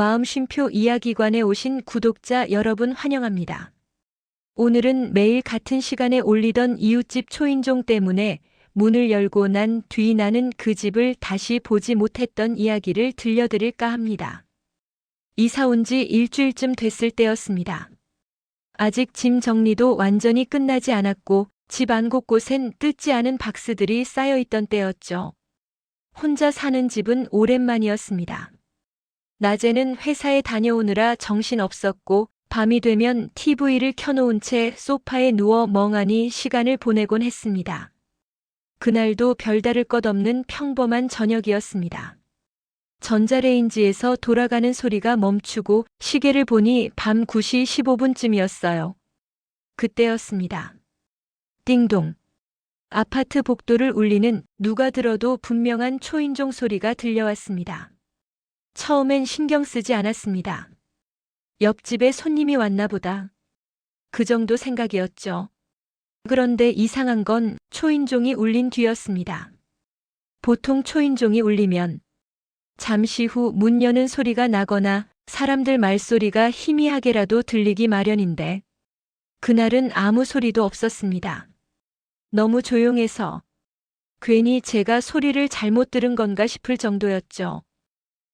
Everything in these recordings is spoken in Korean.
마음쉼표 이야기관에 오신 구독자 여러분 환영합니다. 오늘은 매일 같은 시간에 올리던 이웃집 초인종 때문에 문을 열고 난 뒤 나는 그 집을 다시 보지 못했던 이야기를 들려드릴까 합니다. 이사 온 지 일주일쯤 됐을 때였습니다. 아직 짐 정리도 완전히 끝나지 않았고 집 안 곳곳엔 뜯지 않은 박스들이 쌓여있던 때였죠. 혼자 사는 집은 오랜만이었습니다. 낮에는 회사에 다녀오느라 정신없었고 밤이 되면 TV를 켜놓은 채 소파에 누워 멍하니 시간을 보내곤 했습니다. 그날도 별다를 것 없는 평범한 저녁이었습니다. 전자레인지에서 돌아가는 소리가 멈추고 시계를 보니 밤 9시 15분쯤이었어요. 그때였습니다. 띵동. 아파트 복도를 울리는 누가 들어도 분명한 초인종 소리가 들려왔습니다. 처음엔 신경 쓰지 않았습니다. 옆집에 손님이 왔나 보다. 그 정도 생각이었죠. 그런데 이상한 건 초인종이 울린 뒤였습니다. 보통 초인종이 울리면 잠시 후 문 여는 소리가 나거나 사람들 말소리가 희미하게라도 들리기 마련인데 그날은 아무 소리도 없었습니다. 너무 조용해서 괜히 제가 소리를 잘못 들은 건가 싶을 정도였죠.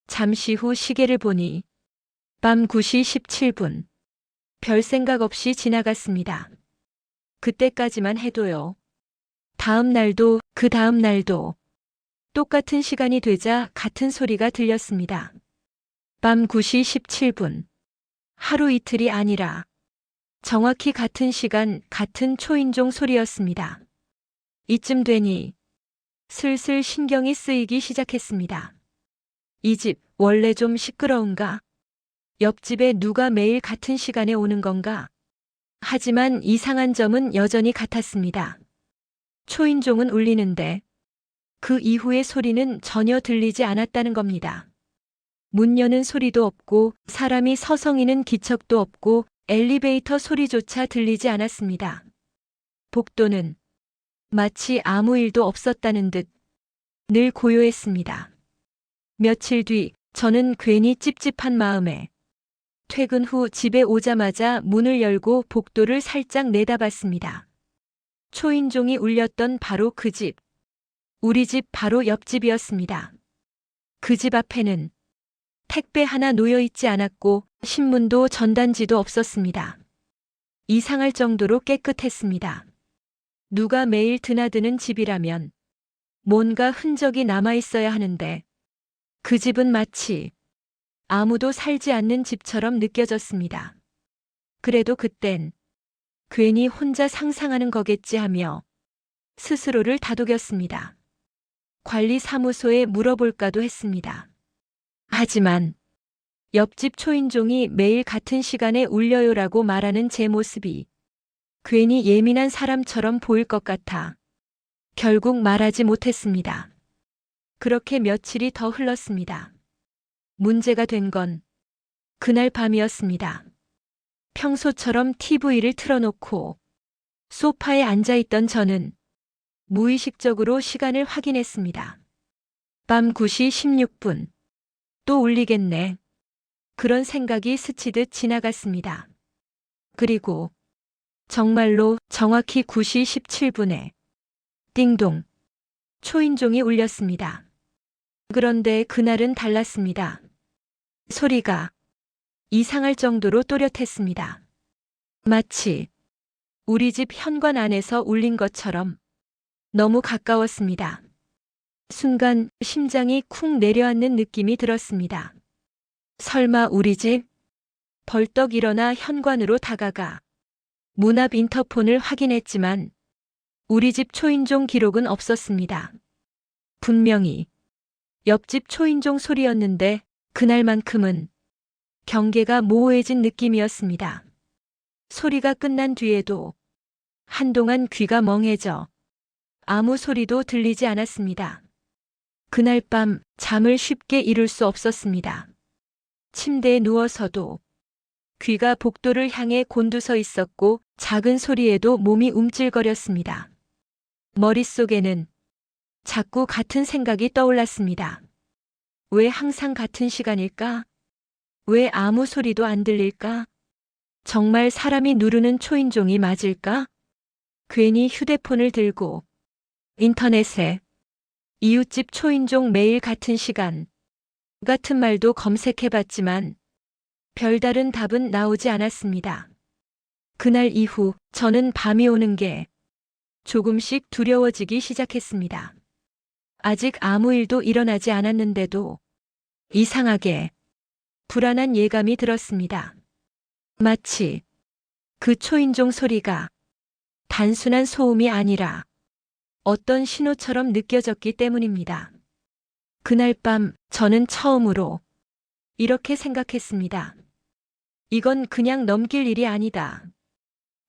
잠시 후 시계를 보니 밤 9시 17분. 별 생각 없이 지나갔습니다. 그때까지만 해도요. 다음 날도 그 다음 날도 똑같은 시간이 되자 같은 소리가 들렸습니다. 밤 9시 17분. 하루 이틀이 아니라 정확히 같은 시간 같은 초인종 소리였습니다. 이쯤 되니 슬슬 신경이 쓰이기 시작했습니다. 이 집 원래 좀 시끄러운가? 옆집에 누가 매일 같은 시간에 오는 건가? 하지만 이상한 점은 여전히 같았습니다. 초인종은 울리는데 그 이후의 소리는 전혀 들리지 않았다는 겁니다. 문 여는 소리도 없고 사람이 서성이는 기척도 없고 엘리베이터 소리조차 들리지 않았습니다. 복도는 마치 아무 일도 없었다는 듯 늘 고요했습니다. 며칠 뒤 저는 괜히 찝찝한 마음에 퇴근 후 집에 오자마자 문을 열고 복도를 살짝 내다봤습니다. 초인종이 울렸던 바로 그 집. 우리 집 바로 옆집이었습니다. 그 집 앞에는 택배 하나 놓여 있지 않았고 신문도 전단지도 없었습니다. 이상할 정도로 깨끗했습니다. 누가 매일 드나드는 집이라면 뭔가 흔적이 남아 있어야 하는데 그 집은 마치 아무도 살지 않는 집처럼 느껴졌습니다. 그래도 그땐 괜히 혼자 상상하는 거겠지 하며 스스로를 다독였습니다. 관리사무소에 물어볼까도 했습니다. 하지만 옆집 초인종이 매일 같은 시간에 울려요라고 말하는 제 모습이 괜히 예민한 사람처럼 보일 것 같아 결국 말하지 못했습니다. 그렇게 며칠이 더 흘렀습니다. 문제가 된 건 그날 밤이었습니다. 평소처럼 TV를 틀어놓고 소파에 앉아있던 저는 무의식적으로 시간을 확인했습니다. 밤 9시 16분. 또 울리겠네. 그런 생각이 스치듯 지나갔습니다. 그리고 정말로 정확히 9시 17분에 띵동. 초인종이 울렸습니다. 그런데 그날은 달랐습니다. 소리가 이상할 정도로 또렷했습니다. 마치 우리 집 현관 안에서 울린 것처럼 너무 가까웠습니다. 순간 심장이 쿵 내려앉는 느낌이 들었습니다. 설마 우리 집? 벌떡 일어나 현관으로 다가가 문 앞 인터폰을 확인했지만 우리 집 초인종 기록은 없었습니다. 분명히 옆집 초인종 소리였는데 그날만큼은 경계가 모호해진 느낌이었습니다. 소리가 끝난 뒤에도 한동안 귀가 멍해져 아무 소리도 들리지 않았습니다. 그날 밤 잠을 쉽게 이룰 수 없었습니다. 침대에 누워서도 귀가 복도를 향해 곤두서 있었고 작은 소리에도 몸이 움찔거렸습니다. 머릿속에는 자꾸 같은 생각이 떠올랐습니다. 왜 항상 같은 시간일까? 왜 아무 소리도 안 들릴까? 정말 사람이 누르는 초인종이 맞을까? 괜히 휴대폰을 들고 인터넷에 이웃집 초인종 매일 같은 시간 같은 말도 검색해봤지만 별다른 답은 나오지 않았습니다. 그날 이후 저는 밤이 오는 게 조금씩 두려워지기 시작했습니다. 아직 아무 일도 일어나지 않았는데도 이상하게 불안한 예감이 들었습니다. 마치 그 초인종 소리가 단순한 소음이 아니라 어떤 신호처럼 느껴졌기 때문입니다. 그날 밤 저는 처음으로 이렇게 생각했습니다. 이건 그냥 넘길 일이 아니다.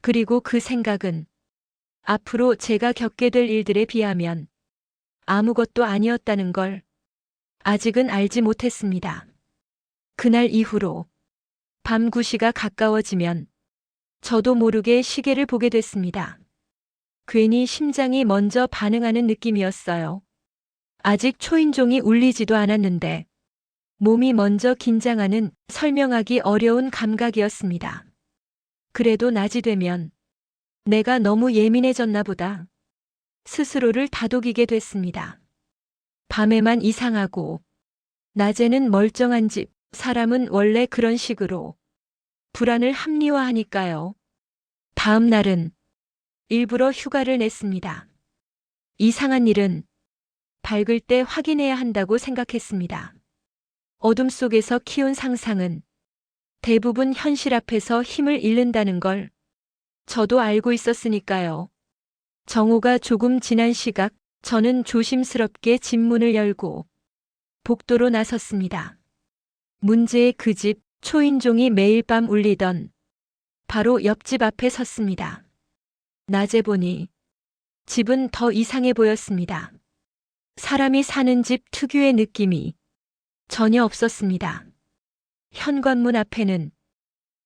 그리고 그 생각은 앞으로 제가 겪게 될 일들에 비하면 아무것도 아니었다는 걸 아직은 알지 못했습니다. 그날 이후로 밤 9시가 가까워지면 저도 모르게 시계를 보게 됐습니다. 괜히 심장이 먼저 반응하는 느낌이었어요. 아직 초인종이 울리지도 않았는데 몸이 먼저 긴장하는 설명하기 어려운 감각이었습니다. 그래도 낮이 되면 내가 너무 예민해졌나 보다. 스스로를 다독이게 됐습니다. 밤에만 이상하고 낮에는 멀쩡한 집, 사람은 원래 그런 식으로 불안을 합리화하니까요. 다음 날은 일부러 휴가를 냈습니다. 이상한 일은 밝을 때 확인해야 한다고 생각했습니다. 어둠 속에서 키운 상상은 대부분 현실 앞에서 힘을 잃는다는 걸 저도 알고 있었으니까요. 정오가 조금 지난 시각, 저는 조심스럽게 집 문을 열고 복도로 나섰습니다. 문제의 그 집, 초인종이 매일 밤 울리던 바로 옆집 앞에 섰습니다. 낮에 보니 집은 더 이상해 보였습니다. 사람이 사는 집 특유의 느낌이 전혀 없었습니다. 현관문 앞에는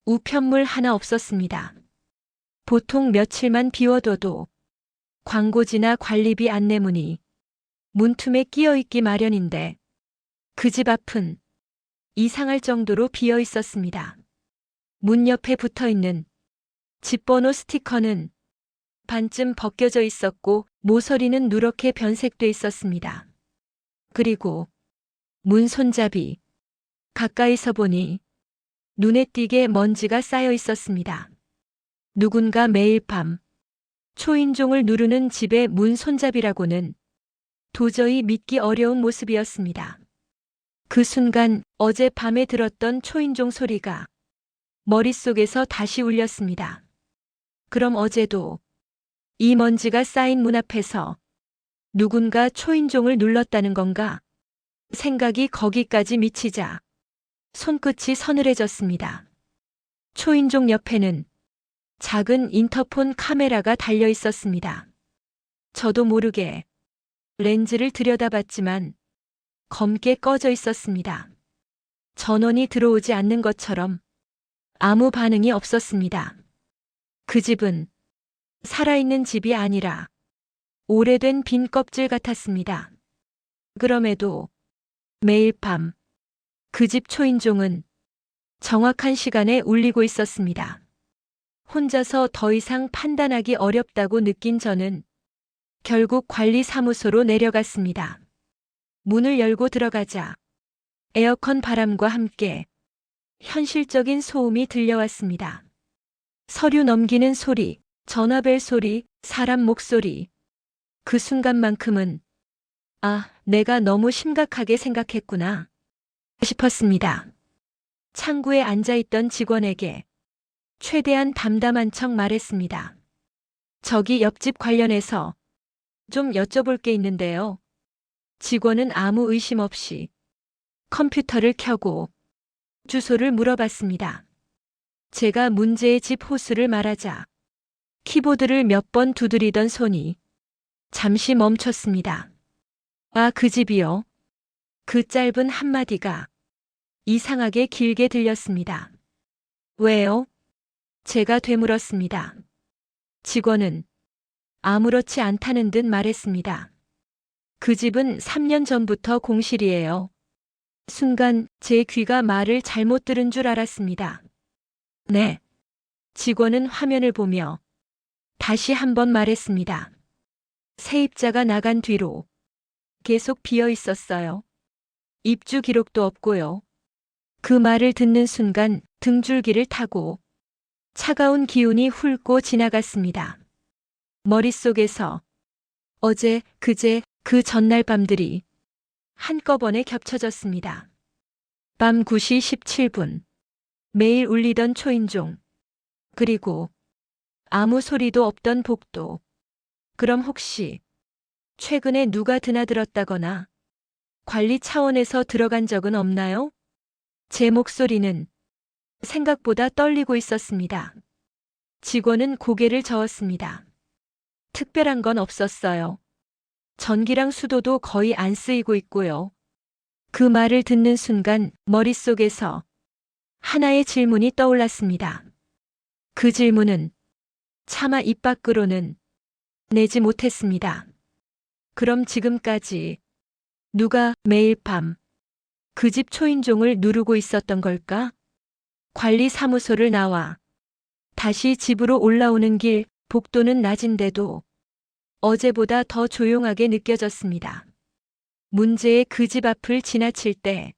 우편물 하나 없었습니다. 보통 며칠만 비워둬도 광고지나 관리비 안내문이 문틈에 끼어 있기 마련인데 그 집 앞은 이상할 정도로 비어 있었습니다. 문 옆에 붙어 있는 집번호 스티커는 반쯤 벗겨져 있었고 모서리는 누렇게 변색돼 있었습니다. 그리고 문 손잡이 가까이서 보니 눈에 띄게 먼지가 쌓여 있었습니다. 누군가 매일 밤 초인종을 누르는 집의 문 손잡이라고는 도저히 믿기 어려운 모습이었습니다. 그 순간 어제 밤에 들었던 초인종 소리가 머릿속에서 다시 울렸습니다. 그럼 어제도 이 먼지가 쌓인 문 앞에서 누군가 초인종을 눌렀다는 건가? 생각이 거기까지 미치자 손끝이 서늘해졌습니다. 초인종 옆에는 작은 인터폰 카메라가 달려 있었습니다. 저도 모르게 렌즈를 들여다봤지만 검게 꺼져 있었습니다. 전원이 들어오지 않는 것처럼 아무 반응이 없었습니다. 그 집은 살아있는 집이 아니라 오래된 빈 껍질 같았습니다. 그럼에도 매일 밤 그 집 초인종은 정확한 시간에 울리고 있었습니다. 혼자서 더 이상 판단하기 어렵다고 느낀 저는 결국 관리사무소로 내려갔습니다. 문을 열고 들어가자 에어컨 바람과 함께 현실적인 소음이 들려왔습니다. 서류 넘기는 소리, 전화벨 소리, 사람 목소리. 그 순간만큼은 내가 너무 심각하게 생각했구나 싶었습니다. 창구에 앉아있던 직원에게 최대한 담담한 척 말했습니다. 저기 옆집 관련해서 좀 여쭤볼 게 있는데요. 직원은 아무 의심 없이 컴퓨터를 켜고 주소를 물어봤습니다. 제가 문제의 집 호수를 말하자 키보드를 몇 번 두드리던 손이 잠시 멈췄습니다. 그 집이요. 그 짧은 한마디가 이상하게 길게 들렸습니다. 왜요? 제가 되물었습니다. 직원은 아무렇지 않다는 듯 말했습니다. 그 집은 3년 전부터 공실이에요. 순간 제 귀가 말을 잘못 들은 줄 알았습니다. 네. 직원은 화면을 보며 다시 한번 말했습니다. 세입자가 나간 뒤로 계속 비어 있었어요. 입주 기록도 없고요. 그 말을 듣는 순간 등줄기를 타고 차가운 기운이 훑고 지나갔습니다. 머릿속에서 어제, 그제, 그 전날 밤들이 한꺼번에 겹쳐졌습니다. 밤 9시 17분. 매일 울리던 초인종. 그리고 아무 소리도 없던 복도. 그럼 혹시 최근에 누가 드나들었다거나 관리 차원에서 들어간 적은 없나요? 제 목소리는 생각보다 떨리고 있었습니다. 직원은 고개를 저었습니다. 특별한 건 없었어요. 전기랑 수도도 거의 안 쓰이고 있고요. 그 말을 듣는 순간 머릿속에서 하나의 질문이 떠올랐습니다. 그 질문은 차마 입 밖으로는 내지 못했습니다. 그럼 지금까지 누가 매일 밤 그 집 초인종을 누르고 있었던 걸까? 관리사무소를 나와 다시 집으로 올라오는 길, 복도는 낮은데도 어제보다 더 조용하게 느껴졌습니다. 문제의 그 집 앞을 지나칠 때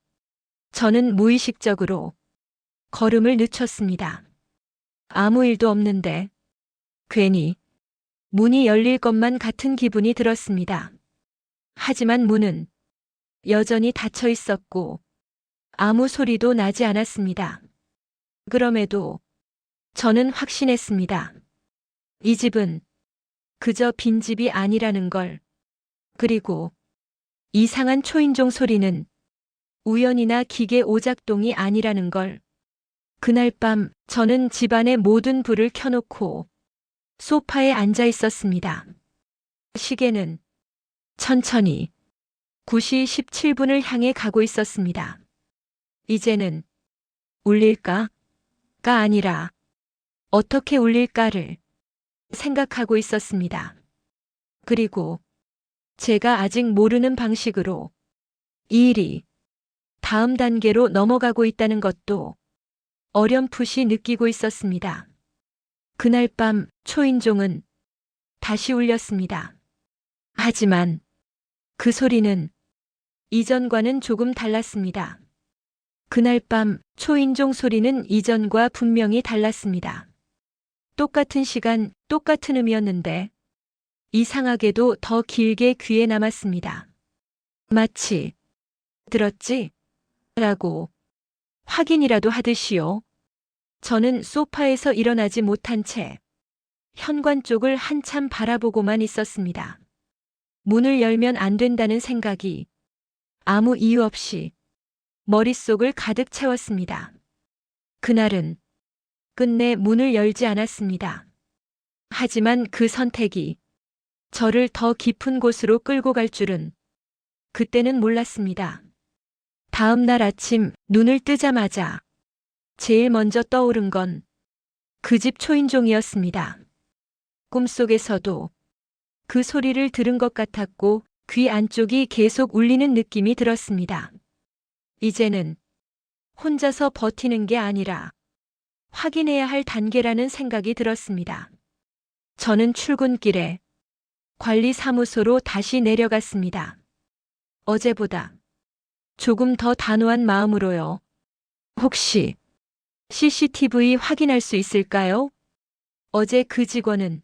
저는 무의식적으로 걸음을 늦췄습니다. 아무 일도 없는데 괜히 문이 열릴 것만 같은 기분이 들었습니다. 하지만 문은 여전히 닫혀 있었고 아무 소리도 나지 않았습니다. 그럼에도 저는 확신했습니다. 이 집은 그저 빈집이 아니라는 걸. 그리고 이상한 초인종 소리는 우연이나 기계 오작동이 아니라는 걸. 그날 밤 저는 집안의 모든 불을 켜놓고 소파에 앉아 있었습니다. 시계는 천천히 9시 17분을 향해 가고 있었습니다. 이제는 울릴까가 아니라 어떻게 울릴까를 생각하고 있었습니다. 그리고 제가 아직 모르는 방식으로 이 일이 다음 단계로 넘어가고 있다는 것도 어렴풋이 느끼고 있었습니다. 그날 밤 초인종은 다시 울렸습니다. 하지만 그 소리는 이전과는 조금 달랐습니다. 그날 밤 초인종 소리는 이전과 분명히 달랐습니다. 똑같은 시간, 똑같은 음이었는데 이상하게도 더 길게 귀에 남았습니다. 마치 들었지? 라고 확인이라도 하듯이요. 저는 소파에서 일어나지 못한 채 현관 쪽을 한참 바라보고만 있었습니다. 문을 열면 안 된다는 생각이 아무 이유 없이 머릿속을 가득 채웠습니다. 그날은 끝내 문을 열지 않았습니다. 하지만 그 선택이 저를 더 깊은 곳으로 끌고 갈 줄은 그때는 몰랐습니다. 다음 날 아침 눈을 뜨자마자 제일 먼저 떠오른 건 그 집 초인종이었습니다. 꿈속에서도 그 소리를 들은 것 같았고 귀 안쪽이 계속 울리는 느낌이 들었습니다. 이제는 혼자서 버티는 게 아니라 확인해야 할 단계라는 생각이 들었습니다. 저는 출근길에 관리사무소로 다시 내려갔습니다. 어제보다 조금 더 단호한 마음으로요. 혹시 CCTV 확인할 수 있을까요? 어제 그 직원은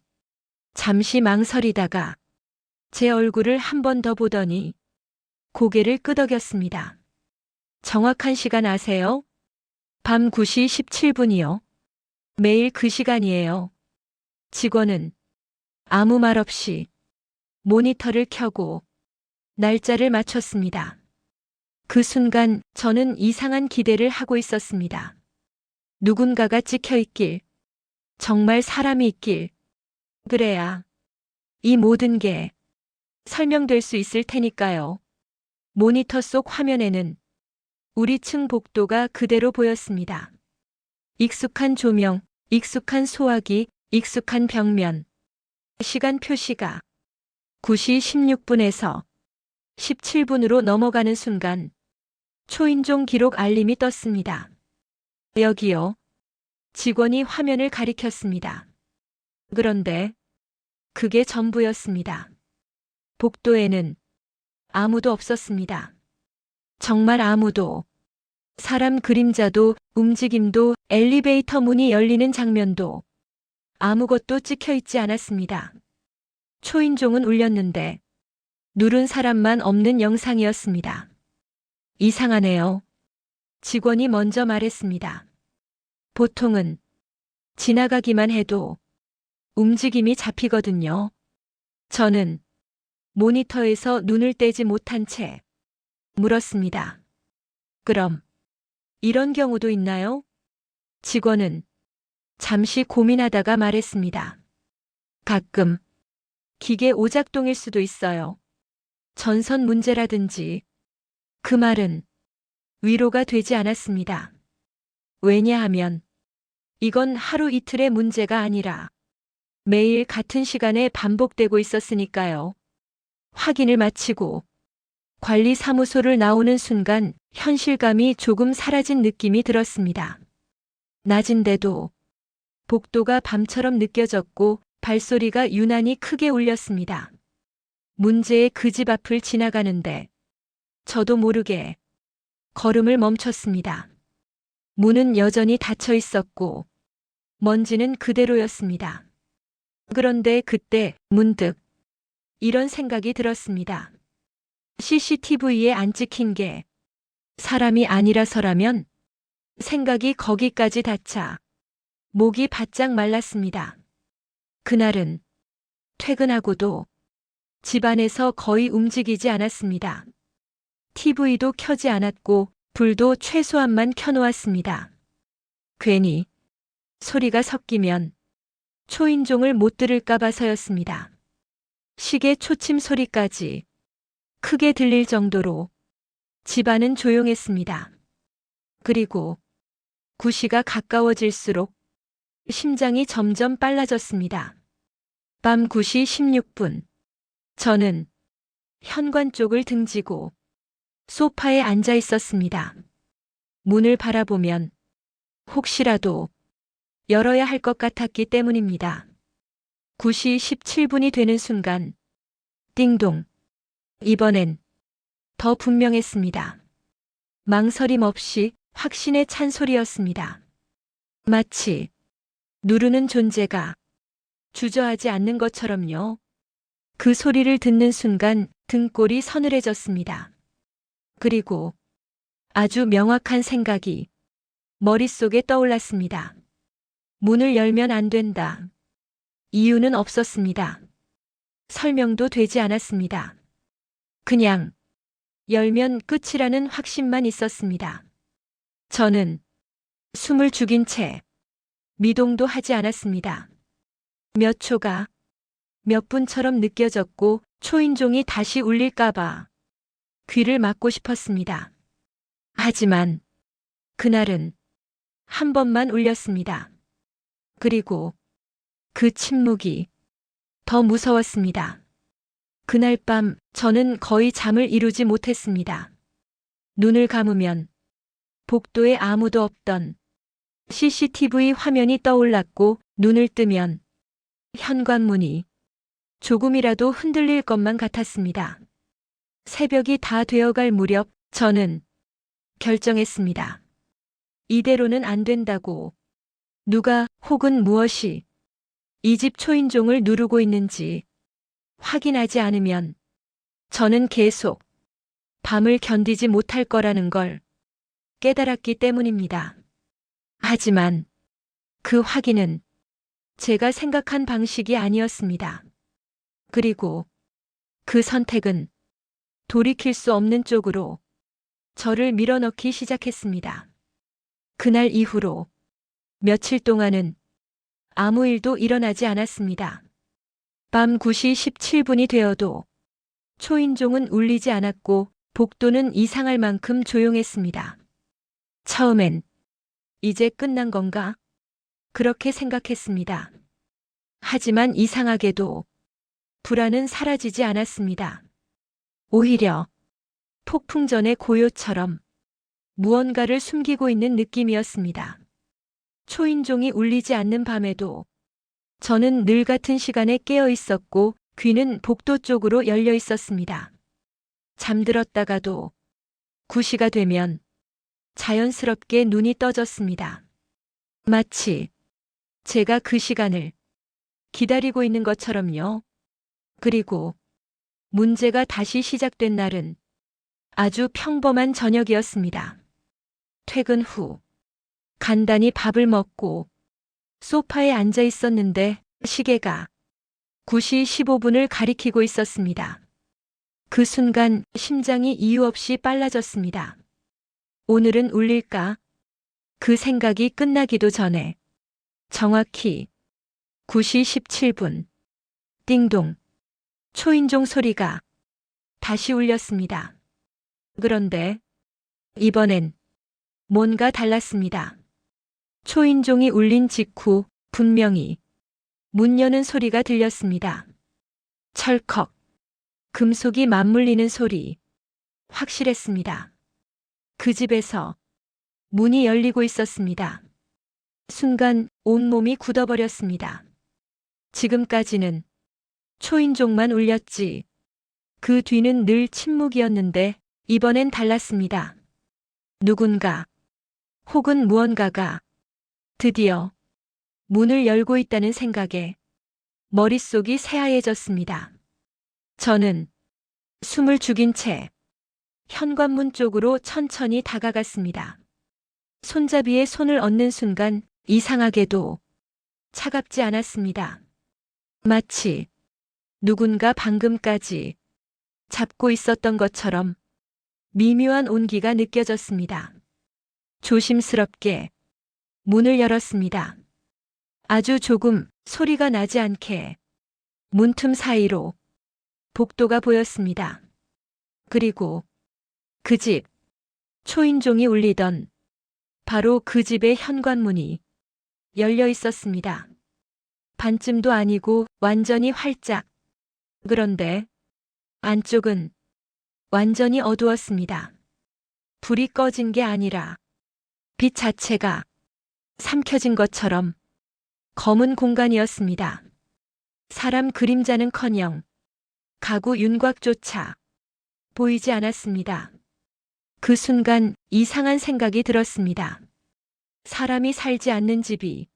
잠시 망설이다가 제 얼굴을 한 번 더 보더니 고개를 끄덕였습니다. 정확한 시간 아세요? 밤 9시 17분이요. 매일 그 시간이에요. 직원은 아무 말 없이 모니터를 켜고 날짜를 맞췄습니다. 그 순간 저는 이상한 기대를 하고 있었습니다. 누군가가 찍혀 있길, 정말 사람이 있길, 그래야 이 모든 게 설명될 수 있을 테니까요. 모니터 속 화면에는 우리 층 복도가 그대로 보였습니다. 익숙한 조명, 익숙한 소화기, 익숙한 벽면. 시간 표시가 9시 16분에서 17분으로 넘어가는 순간 초인종 기록 알림이 떴습니다. 여기요. 직원이 화면을 가리켰습니다. 그런데 그게 전부였습니다. 복도에는 아무도 없었습니다. 정말 아무도. 사람 그림자도, 움직임도, 엘리베이터 문이 열리는 장면도 아무것도 찍혀 있지 않았습니다. 초인종은 울렸는데 누른 사람만 없는 영상이었습니다. 이상하네요. 직원이 먼저 말했습니다. 보통은 지나가기만 해도 움직임이 잡히거든요. 저는 모니터에서 눈을 떼지 못한 채 물었습니다. 그럼 이런 경우도 있나요? 직원은 잠시 고민하다가 말했습니다. 가끔 기계 오작동일 수도 있어요. 전선 문제라든지. 그 말은 위로가 되지 않았습니다. 왜냐하면 이건 하루 이틀의 문제가 아니라 매일 같은 시간에 반복되고 있었으니까요. 확인을 마치고 관리사무소를 나오는 순간 현실감이 조금 사라진 느낌이 들었습니다. 낮인데도 복도가 밤처럼 느껴졌고 발소리가 유난히 크게 울렸습니다. 문제의 그 집 앞을 지나가는데 저도 모르게 걸음을 멈췄습니다. 문은 여전히 닫혀 있었고 먼지는 그대로였습니다. 그런데 그때 문득 이런 생각이 들었습니다. CCTV에 안 찍힌 게 사람이 아니라서라면. 생각이 거기까지 닿자 목이 바짝 말랐습니다. 그날은 퇴근하고도 집안에서 거의 움직이지 않았습니다. TV도 켜지 않았고 불도 최소한만 켜놓았습니다. 괜히 소리가 섞이면 초인종을 못 들을까 봐서였습니다. 시계 초침 소리까지 크게 들릴 정도로 집안은 조용했습니다. 그리고 9시가 가까워질수록 심장이 점점 빨라졌습니다. 밤 9시 16분. 저는 현관 쪽을 등지고 소파에 앉아 있었습니다. 문을 바라보면 혹시라도 열어야 할 것 같았기 때문입니다. 9시 17분이 되는 순간 띵동. 이번엔 더 분명했습니다. 망설임 없이 확신에 찬 소리였습니다. 마치 누르는 존재가 주저하지 않는 것처럼요. 그 소리를 듣는 순간 등골이 서늘해졌습니다. 그리고 아주 명확한 생각이 머릿속에 떠올랐습니다. 문을 열면 안 된다. 이유는 없었습니다. 설명도 되지 않았습니다. 그냥 열면 끝이라는 확신만 있었습니다. 저는 숨을 죽인 채 미동도 하지 않았습니다. 몇 초가 몇 분처럼 느껴졌고 초인종이 다시 울릴까봐 귀를 막고 싶었습니다. 하지만 그날은 한 번만 울렸습니다. 그리고 그 침묵이 더 무서웠습니다. 그날 밤 저는 거의 잠을 이루지 못했습니다. 눈을 감으면 복도에 아무도 없던 CCTV 화면이 떠올랐고 눈을 뜨면 현관문이 조금이라도 흔들릴 것만 같았습니다. 새벽이 다 되어갈 무렵 저는 결정했습니다. 이대로는 안 된다고. 누가 혹은 무엇이 이 집 초인종을 누르고 있는지 확인하지 않으면 저는 계속 밤을 견디지 못할 거라는 걸 깨달았기 때문입니다. 하지만 그 확인은 제가 생각한 방식이 아니었습니다. 그리고 그 선택은 돌이킬 수 없는 쪽으로 저를 밀어넣기 시작했습니다. 그날 이후로 며칠 동안은 아무 일도 일어나지 않았습니다. 밤 9시 17분이 되어도 초인종은 울리지 않았고 복도는 이상할 만큼 조용했습니다. 처음엔 이제 끝난 건가? 그렇게 생각했습니다. 하지만 이상하게도 불안은 사라지지 않았습니다. 오히려 폭풍 전의 고요처럼 무언가를 숨기고 있는 느낌이었습니다. 초인종이 울리지 않는 밤에도 저는 늘 같은 시간에 깨어 있었고 귀는 복도 쪽으로 열려 있었습니다. 잠들었다가도 9시가 되면 자연스럽게 눈이 떠졌습니다. 마치 제가 그 시간을 기다리고 있는 것처럼요. 그리고 문제가 다시 시작된 날은 아주 평범한 저녁이었습니다. 퇴근 후 간단히 밥을 먹고 소파에 앉아 있었는데 시계가 9시 15분을 가리키고 있었습니다. 그 순간 심장이 이유 없이 빨라졌습니다. 오늘은 울릴까? 그 생각이 끝나기도 전에 정확히 9시 17분 띵동 초인종 소리가 다시 울렸습니다. 그런데 이번엔 뭔가 달랐습니다. 초인종이 울린 직후 분명히 문 여는 소리가 들렸습니다. 철컥 금속이 맞물리는 소리. 확실했습니다. 그 집에서 문이 열리고 있었습니다. 순간 온몸이 굳어버렸습니다. 지금까지는 초인종만 울렸지. 그 뒤는 늘 침묵이었는데 이번엔 달랐습니다. 누군가 혹은 무언가가 드디어 문을 열고 있다는 생각에 머릿속이 새하얘졌습니다. 저는 숨을 죽인 채 현관문 쪽으로 천천히 다가갔습니다. 손잡이에 손을 얹는 순간 이상하게도 차갑지 않았습니다. 마치 누군가 방금까지 잡고 있었던 것처럼 미묘한 온기가 느껴졌습니다. 조심스럽게 문을 열었습니다. 아주 조금 소리가 나지 않게 문틈 사이로 복도가 보였습니다. 그리고 그 집, 초인종이 울리던 바로 그 집의 현관문이 열려 있었습니다. 반쯤도 아니고 완전히 활짝. 그런데 안쪽은 완전히 어두웠습니다. 불이 꺼진 게 아니라 빛 자체가 삼켜진 것처럼 검은 공간이었습니다. 사람 그림자는커녕 가구 윤곽조차 보이지 않았습니다. 그 순간 이상한 생각이 들었습니다. 사람이 살지 않는 집이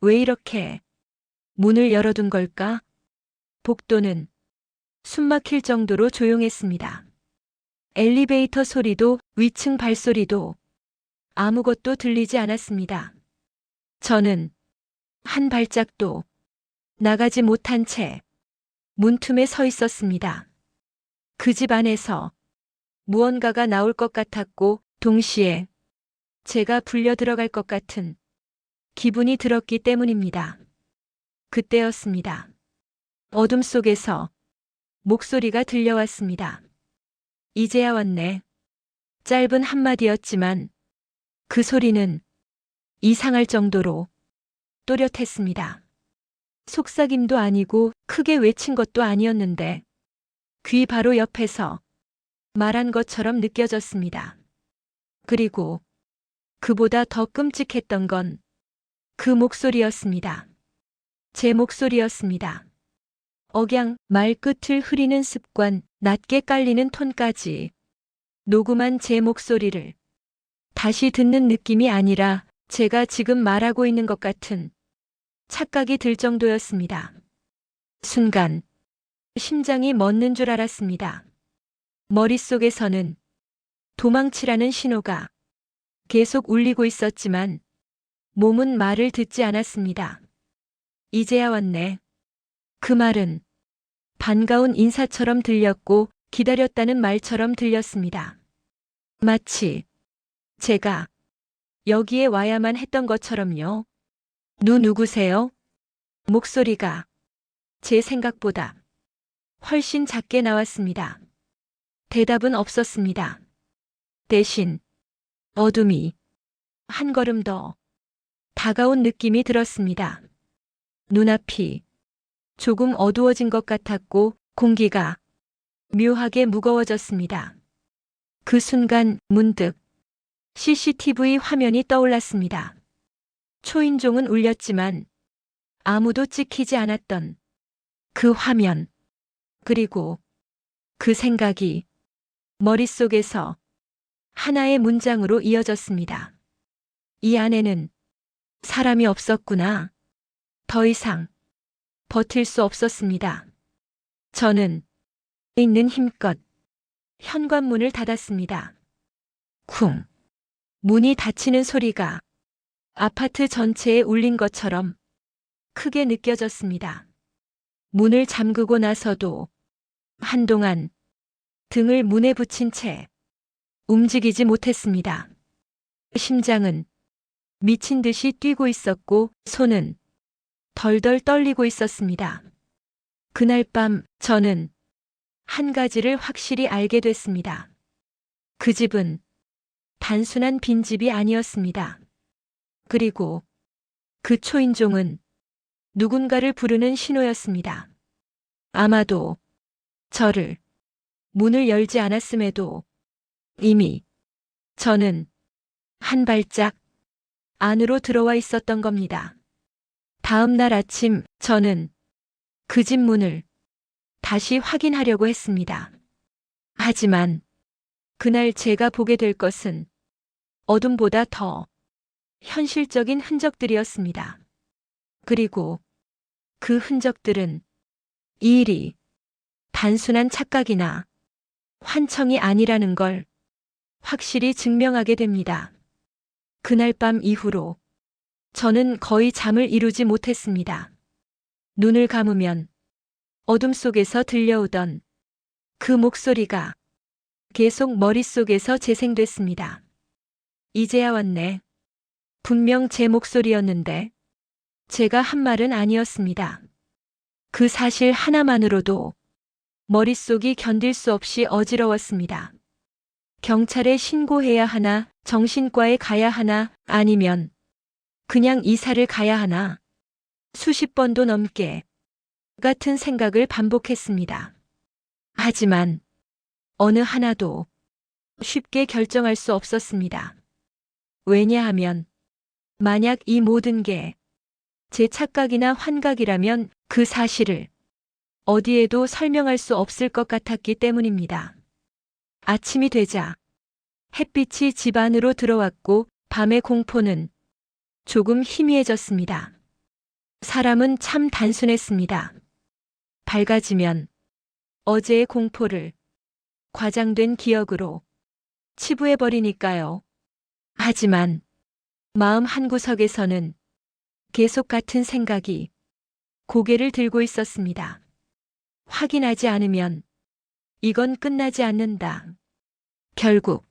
왜 이렇게 문을 열어둔 걸까? 복도는 숨막힐 정도로 조용했습니다. 엘리베이터 소리도 위층 발소리도 아무것도 들리지 않았습니다. 저는 한 발짝도 나가지 못한 채 문틈에 서 있었습니다. 그 집 안에서 무언가가 나올 것 같았고 동시에 제가 불려 들어갈 것 같은 기분이 들었기 때문입니다. 그때였습니다. 어둠 속에서 목소리가 들려왔습니다. 이제야 왔네. 짧은 한마디였지만 그 소리는 이상할 정도로 또렷했습니다. 속삭임도 아니고 크게 외친 것도 아니었는데 귀 바로 옆에서 말한 것처럼 느껴졌습니다. 그리고 그보다 더 끔찍했던 건 그 목소리였습니다. 제 목소리였습니다. 억양, 말끝을 흐리는 습관, 낮게 깔리는 톤까지 녹음한 제 목소리를 다시 듣는 느낌이 아니라 제가 지금 말하고 있는 것 같은 착각이 들 정도였습니다. 순간 심장이 멎는 줄 알았습니다. 머릿속에서는 도망치라는 신호가 계속 울리고 있었지만 몸은 말을 듣지 않았습니다. 이제야 왔네. 그 말은 반가운 인사처럼 들렸고 기다렸다는 말처럼 들렸습니다. 마치 제가 여기에 와야만 했던 것처럼요. 누구세요? 목소리가 제 생각보다 훨씬 작게 나왔습니다. 대답은 없었습니다. 대신 어둠이 한 걸음 더 다가온 느낌이 들었습니다. 눈앞이 조금 어두워진 것 같았고 공기가 묘하게 무거워졌습니다. 그 순간 문득 CCTV 화면이 떠올랐습니다. 초인종은 울렸지만 아무도 찍히지 않았던 그 화면, 그리고 그 생각이 머릿속에서 하나의 문장으로 이어졌습니다. 이 안에는 사람이 없었구나. 더 이상 버틸 수 없었습니다. 저는 있는 힘껏 현관문을 닫았습니다. 쿵. 문이 닫히는 소리가 아파트 전체에 울린 것처럼 크게 느껴졌습니다. 문을 잠그고 나서도 한동안 등을 문에 붙인 채 움직이지 못했습니다. 심장은 미친 듯이 뛰고 있었고 손은 덜덜 떨리고 있었습니다. 그날 밤 저는 한 가지를 확실히 알게 됐습니다. 그 집은 단순한 빈집이 아니었습니다. 그리고 그 초인종은 누군가를 부르는 신호였습니다. 아마도 저를 문을 열지 않았음에도 이미 저는 한 발짝 안으로 들어와 있었던 겁니다. 다음 날 아침 저는 그 집 문을 다시 확인하려고 했습니다. 하지만 그날 제가 보게 될 것은 어둠보다 더 현실적인 흔적들이었습니다. 그리고 그 흔적들은 이 일이 단순한 착각이나 환청이 아니라는 걸 확실히 증명하게 됩니다. 그날 밤 이후로 저는 거의 잠을 이루지 못했습니다. 눈을 감으면 어둠 속에서 들려오던 그 목소리가 계속 머릿속에서 재생됐습니다. 이제야 왔네. 분명 제 목소리였는데 제가 한 말은 아니었습니다. 그 사실 하나만으로도 머릿속이 견딜 수 없이 어지러웠습니다. 경찰에 신고해야 하나, 정신과에 가야 하나, 아니면 그냥 이사를 가야 하나. 수십 번도 넘게 같은 생각을 반복했습니다. 하지만 어느 하나도 쉽게 결정할 수 없었습니다. 왜냐하면 만약 이 모든 게 제 착각이나 환각이라면 그 사실을 어디에도 설명할 수 없을 것 같았기 때문입니다. 아침이 되자 햇빛이 집 안으로 들어왔고 밤의 공포는 조금 희미해졌습니다. 사람은 참 단순했습니다. 밝아지면 어제의 공포를 과장된 기억으로 치부해버리니까요. 하지만 마음 한구석에서는 계속 같은 생각이 고개를 들고 있었습니다. 확인하지 않으면 이건 끝나지 않는다. 결국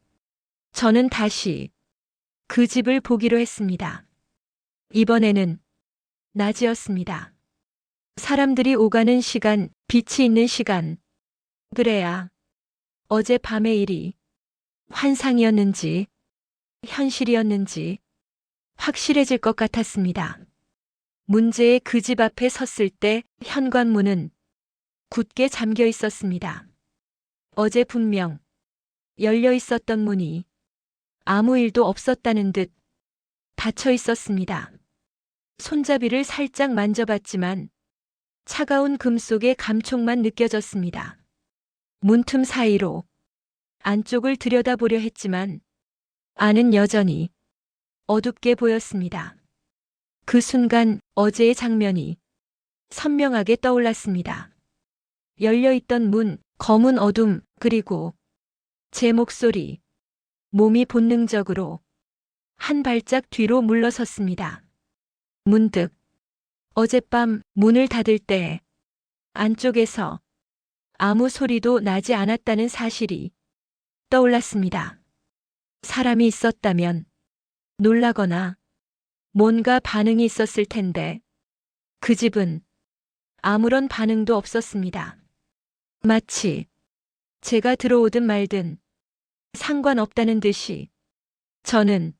저는 다시 그 집을 보기로 했습니다. 이번에는 낮이었습니다. 사람들이 오가는 시간, 빛이 있는 시간. 그래야 어젯밤의 일이 환상이었는지 현실이었는지 확실해질 것 같았습니다. 문제의 그 집 앞에 섰을 때 현관문은 굳게 잠겨 있었습니다. 어제 분명 열려 있었던 문이 아무 일도 없었다는 듯 닫혀 있었습니다. 손잡이를 살짝 만져봤지만 차가운 금속의 감촉만 느껴졌습니다. 문틈 사이로 안쪽을 들여다보려 했지만 안은 여전히 어둡게 보였습니다. 그 순간 어제의 장면이 선명하게 떠올랐습니다. 열려있던 문, 검은 어둠, 그리고 제 목소리. 몸이 본능적으로 한 발짝 뒤로 물러섰습니다. 문득 어젯밤 문을 닫을 때 안쪽에서 아무 소리도 나지 않았다는 사실이 떠올랐습니다. 사람이 있었다면 놀라거나 뭔가 반응이 있었을 텐데 그 집은 아무런 반응도 없었습니다. 마치 제가 들어오든 말든 상관없다는 듯이 저는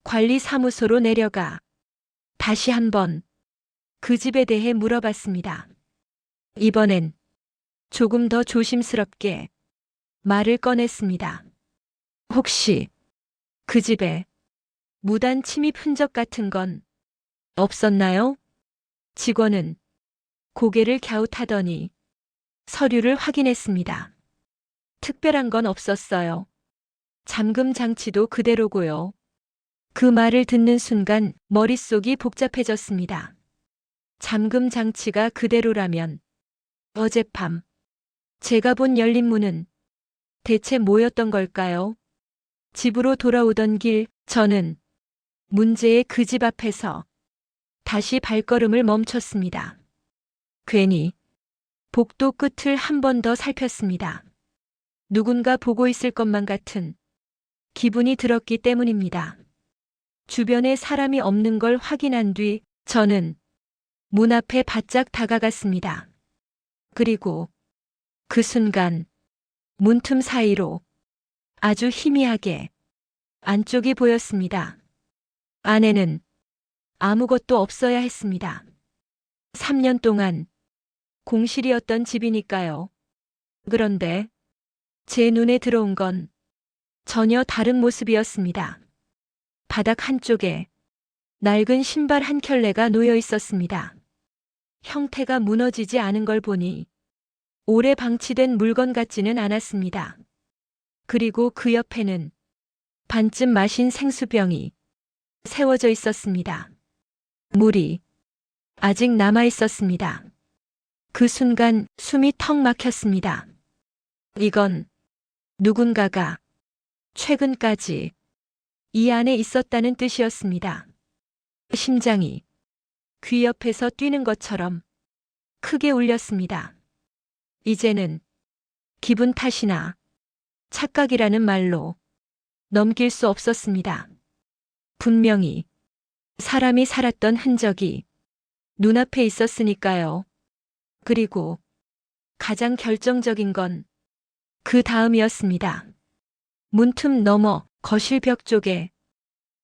관리사무소로 내려가 다시 한번 그 집에 대해 물어봤습니다. 이번엔 조금 더 조심스럽게 말을 꺼냈습니다. 혹시 그 집에 무단 침입 흔적 같은 건 없었나요? 직원은 고개를 갸웃하더니 서류를 확인했습니다. 특별한 건 없었어요. 잠금 장치도 그대로고요. 그 말을 듣는 순간 머릿속이 복잡해졌습니다. 잠금 장치가 그대로라면 어젯밤 제가 본 열린 문은 대체 뭐였던 걸까요? 집으로 돌아오던 길 저는 문제의 그 집 앞에서 다시 발걸음을 멈췄습니다. 괜히 복도 끝을 한 번 더 살폈습니다. 누군가 보고 있을 것만 같은 기분이 들었기 때문입니다. 주변에 사람이 없는 걸 확인한 뒤 저는 문 앞에 바짝 다가갔습니다. 그리고 그 순간 문틈 사이로 아주 희미하게 안쪽이 보였습니다. 안에는 아무것도 없어야 했습니다. 3년 동안 공실이었던 집이니까요. 그런데 제 눈에 들어온 건 전혀 다른 모습이었습니다. 바닥 한쪽에 낡은 신발 한 켤레가 놓여 있었습니다. 형태가 무너지지 않은 걸 보니 오래 방치된 물건 같지는 않았습니다. 그리고 그 옆에는 반쯤 마신 생수병이 세워져 있었습니다. 물이 아직 남아 있었습니다. 그 순간 숨이 턱 막혔습니다. 이건 누군가가 최근까지 이 안에 있었다는 뜻이었습니다. 심장이 귀 옆에서 뛰는 것처럼 크게 울렸습니다. 이제는 기분 탓이나 착각이라는 말로 넘길 수 없었습니다. 분명히 사람이 살았던 흔적이 눈앞에 있었으니까요. 그리고 가장 결정적인 건 그 다음이었습니다. 문틈 너머 거실 벽 쪽에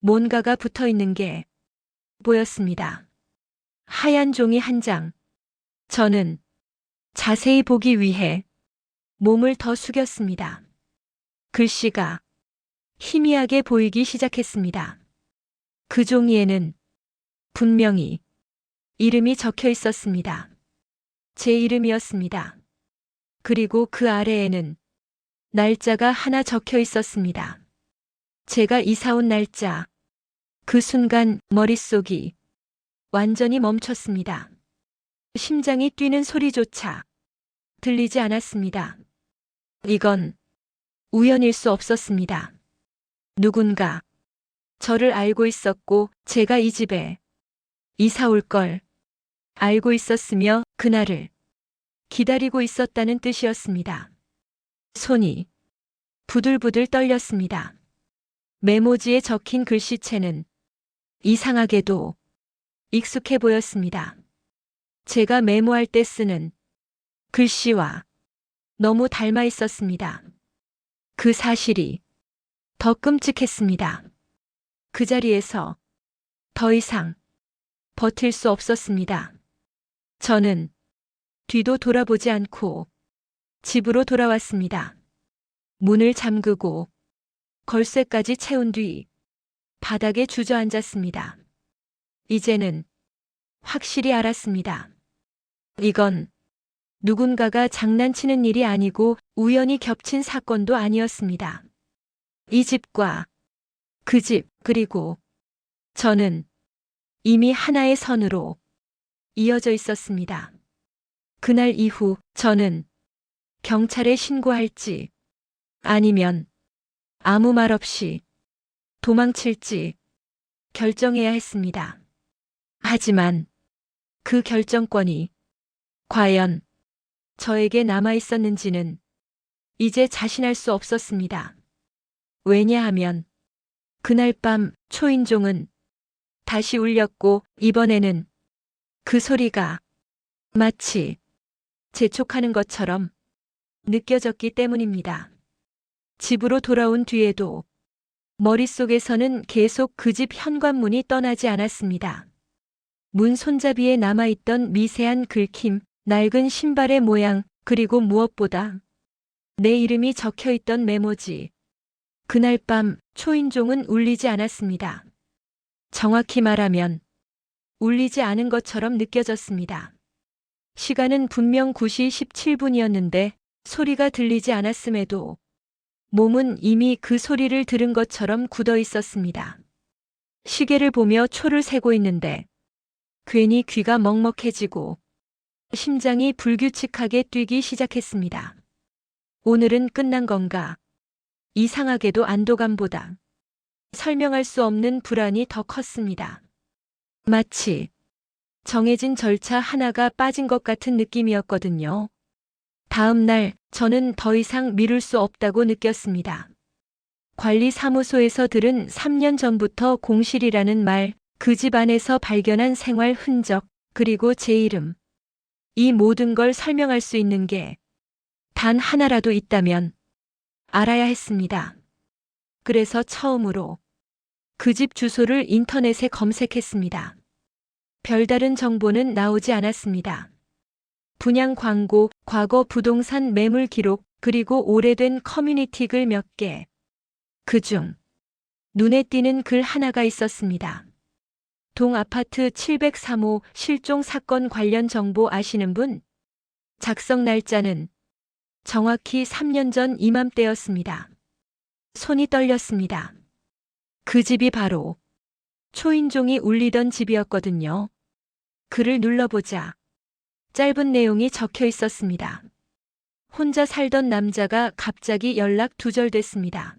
뭔가가 붙어 있는 게 보였습니다. 하얀 종이 한 장. 저는 자세히 보기 위해 몸을 더 숙였습니다. 글씨가 희미하게 보이기 시작했습니다. 그 종이에는 분명히 이름이 적혀 있었습니다. 제 이름이었습니다. 그리고 그 아래에는 날짜가 하나 적혀 있었습니다. 제가 이사 온 날짜. 그 순간 머릿속이 완전히 멈췄습니다. 심장이 뛰는 소리조차 들리지 않았습니다. 이건 우연일 수 없었습니다. 누군가 저를 알고 있었고 제가 이 집에 이사 올 걸 알고 있었으며 그날을 기다리고 있었다는 뜻이었습니다. 손이 부들부들 떨렸습니다. 메모지에 적힌 글씨체는 이상하게도 익숙해 보였습니다. 제가 메모할 때 쓰는 글씨와 너무 닮아 있었습니다. 그 사실이 더 끔찍했습니다. 그 자리에서 더 이상 버틸 수 없었습니다. 저는 뒤도 돌아보지 않고 집으로 돌아왔습니다. 문을 잠그고 걸쇠까지 채운 뒤 바닥에 주저앉았습니다. 이제는 확실히 알았습니다. 이건 누군가가 장난치는 일이 아니고 우연히 겹친 사건도 아니었습니다. 이 집과 그 집, 그리고 저는 이미 하나의 선으로 이어져 있었습니다. 그날 이후 저는 경찰에 신고할지 아니면 아무 말 없이 도망칠지 결정해야 했습니다. 하지만 그 결정권이 과연 저에게 남아 있었는지는 이제 자신할 수 없었습니다. 왜냐하면 그날 밤 초인종은 다시 울렸고 이번에는 그 소리가 마치 재촉하는 것처럼 느껴졌기 때문입니다. 집으로 돌아온 뒤에도 머릿속에서는 계속 그 집 현관문이 떠나지 않았습니다. 문 손잡이에 남아있던 미세한 긁힘, 낡은 신발의 모양, 그리고 무엇보다 내 이름이 적혀있던 메모지. 그날 밤 초인종은 울리지 않았습니다. 정확히 말하면 울리지 않은 것처럼 느껴졌습니다. 시간은 분명 9시 17분이었는데 소리가 들리지 않았음에도 몸은 이미 그 소리를 들은 것처럼 굳어 있었습니다. 시계를 보며 초를 세고 있는데 괜히 귀가 먹먹해지고 심장이 불규칙하게 뛰기 시작했습니다. 오늘은 끝난 건가? 이상하게도 안도감보다 설명할 수 없는 불안이 더 컸습니다. 마치 정해진 절차 하나가 빠진 것 같은 느낌이었거든요. 다음 날 저는 더 이상 미룰 수 없다고 느꼈습니다. 관리사무소에서 들은 3년 전부터 공실이라는 말, 그 집 안에서 발견한 생활 흔적, 그리고 제 이름. 이 모든 걸 설명할 수 있는 게 단 하나라도 있다면 알아야 했습니다. 그래서 처음으로 그 집 주소를 인터넷에 검색했습니다. 별다른 정보는 나오지 않았습니다. 분양 광고, 과거 부동산 매물 기록, 그리고 오래된 커뮤니티 글 몇 개. 그중 눈에 띄는 글 하나가 있었습니다. 동아파트 703호 실종 사건 관련 정보 아시는 분? 작성 날짜는 정확히 3년 전 이맘때였습니다. 손이 떨렸습니다. 그 집이 바로 초인종이 울리던 집이었거든요. 글을 눌러보자 짧은 내용이 적혀 있었습니다. 혼자 살던 남자가 갑자기 연락 두절됐습니다.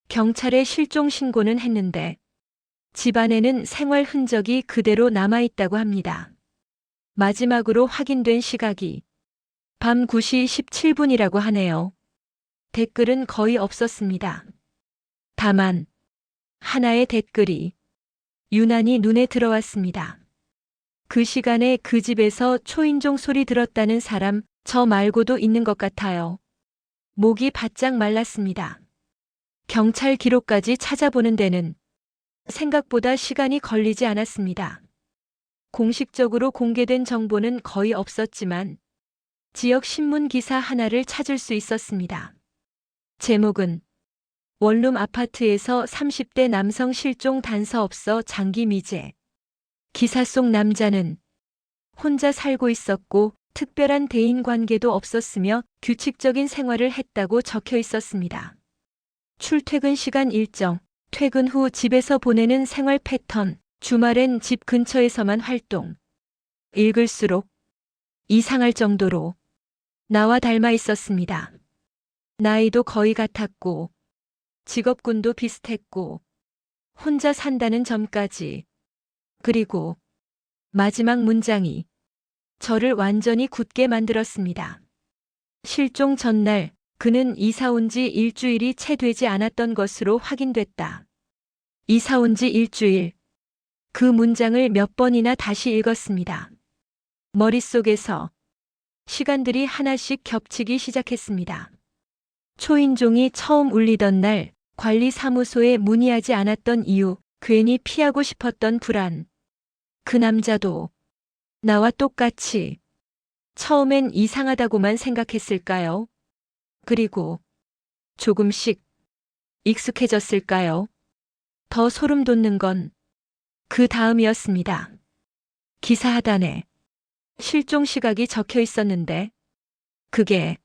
경찰에 실종 신고는 했는데 집안에는 생활 흔적이 그대로 남아있다고 합니다. 마지막으로 확인된 시각이 밤 9시 17분이라고 하네요. 댓글은 거의 없었습니다. 다만 하나의 댓글이 유난히 눈에 들어왔습니다. 그 시간에 그 집에서 초인종 소리 들었다는 사람 저 말고도 있는 것 같아요. 목이 바짝 말랐습니다. 경찰 기록까지 찾아보는 데는 생각보다 시간이 걸리지 않았습니다. 공식적으로 공개된 정보는 거의 없었지만 지역 신문 기사 하나를 찾을 수 있었습니다. 제목은 원룸 아파트에서 30대 남성 실종 단서없어 장기 미제. 기사 속 남자는 혼자 살고 있었고 특별한 대인 관계도 없었으며 규칙적인 생활을 했다고 적혀 있었습니다. 출퇴근 시간 일정, 퇴근 후 집에서 보내는 생활 패턴, 주말엔 집 근처에서만 활동. 읽을수록 이상할 정도로 나와 닮아 있었습니다. 나이도 거의 같았고 직업군도 비슷했고 혼자 산다는 점까지. 그리고 마지막 문장이 저를 완전히 굳게 만들었습니다. 실종 전날 그는 이사 온 지 일주일이 채 되지 않았던 것으로 확인됐다. 이사 온 지 일주일. 그 문장을 몇 번이나 다시 읽었습니다. 머릿속에서 시간들이 하나씩 겹치기 시작했습니다. 초인종이 처음 울리던 날 관리사무소에 문의하지 않았던 이유, 괜히 피하고 싶었던 불안. 그 남자도 나와 똑같이 처음엔 이상하다고만 생각했을까요? 그리고 조금씩 익숙해졌을까요? 더 소름 돋는 건 그 다음이었습니다. 기사 하단에 실종 시각이 적혀 있었는데 그게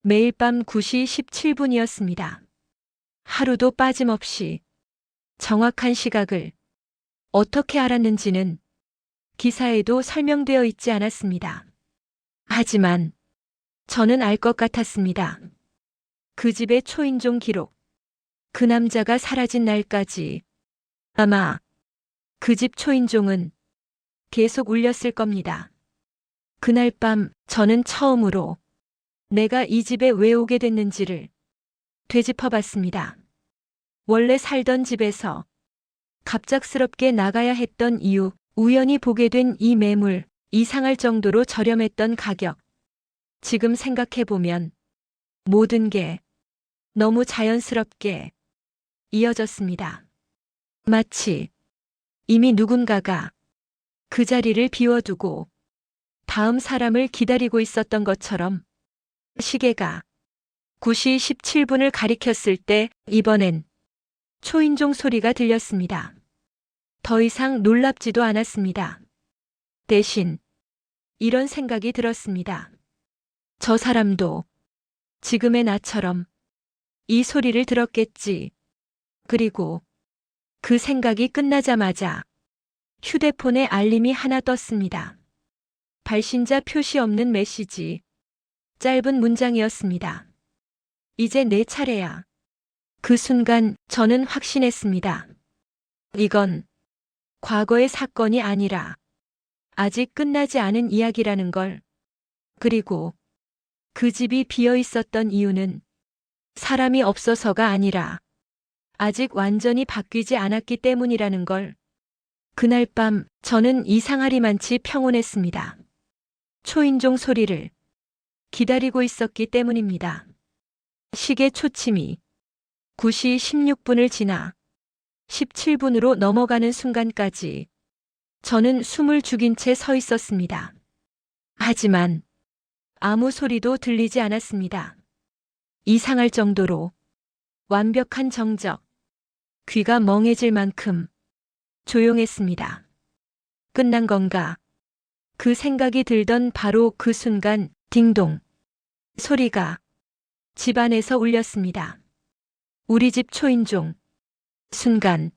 매일 밤 9시 17분이었습니다. 하루도 빠짐없이 정확한 시각을 어떻게 알았는지는 기사에도 설명되어 있지 않았습니다. 하지만 저는 알 것 같았습니다. 그 집의 초인종 기록, 그 남자가 사라진 날까지 아마 그 집 초인종은 계속 울렸을 겁니다. 그날 밤 저는 처음으로 내가 이 집에 왜 오게 됐는지를 되짚어봤습니다. 원래 살던 집에서 갑작스럽게 나가야 했던 이유, 우연히 보게 된 이 매물, 이상할 정도로 저렴했던 가격. 지금 생각해보면 모든 게 너무 자연스럽게 이어졌습니다. 마치 이미 누군가가 그 자리를 비워두고 다음 사람을 기다리고 있었던 것처럼. 시계가 9시 17분을 가리켰을 때 이번엔 초인종 소리가 들렸습니다. 더 이상 놀랍지도 않았습니다. 대신 이런 생각이 들었습니다. 저 사람도 지금의 나처럼 이 소리를 들었겠지. 그리고 그 생각이 끝나자마자 휴대폰에 알림이 하나 떴습니다. 발신자 표시 없는 메시지. 짧은 문장이었습니다. 이제 내 차례야. 그 순간 저는 확신했습니다. 이건 과거의 사건이 아니라 아직 끝나지 않은 이야기라는 걸. 그리고 그 집이 비어 있었던 이유는 사람이 없어서가 아니라 아직 완전히 바뀌지 않았기 때문이라는 걸. 그날 밤 저는 이상하리만치 평온했습니다. 초인종 소리를 기다리고 있었기 때문입니다. 시계 초침이 9시 16분을 지나 17분으로 넘어가는 순간까지 저는 숨을 죽인 채 서 있었습니다. 하지만 아무 소리도 들리지 않았습니다. 이상할 정도로 완벽한 정적, 귀가 멍해질 만큼 조용했습니다. 끝난 건가? 그 생각이 들던 바로 그 순간 딩동 소리가 집 안에서 울렸습니다. 우리 집 초인종. 순간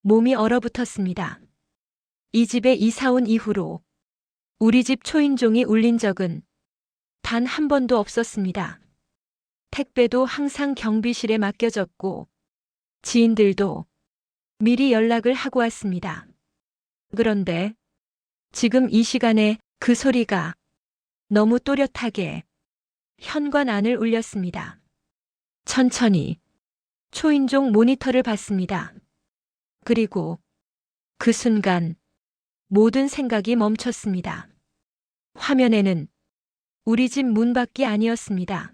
몸이 얼어붙었습니다. 이 집에 이사 온 이후로 우리 집 초인종이 울린 적은 단 한 번도 없었습니다. 택배도 항상 경비실에 맡겨졌고 지인들도 미리 연락을 하고 왔습니다. 그런데 지금 이 시간에 그 소리가 너무 또렷하게 현관 안을 울렸습니다. 천천히 초인종 모니터를 봤습니다. 그리고 그 순간 모든 생각이 멈췄습니다. 화면에는 우리 집 문밖이 아니었습니다.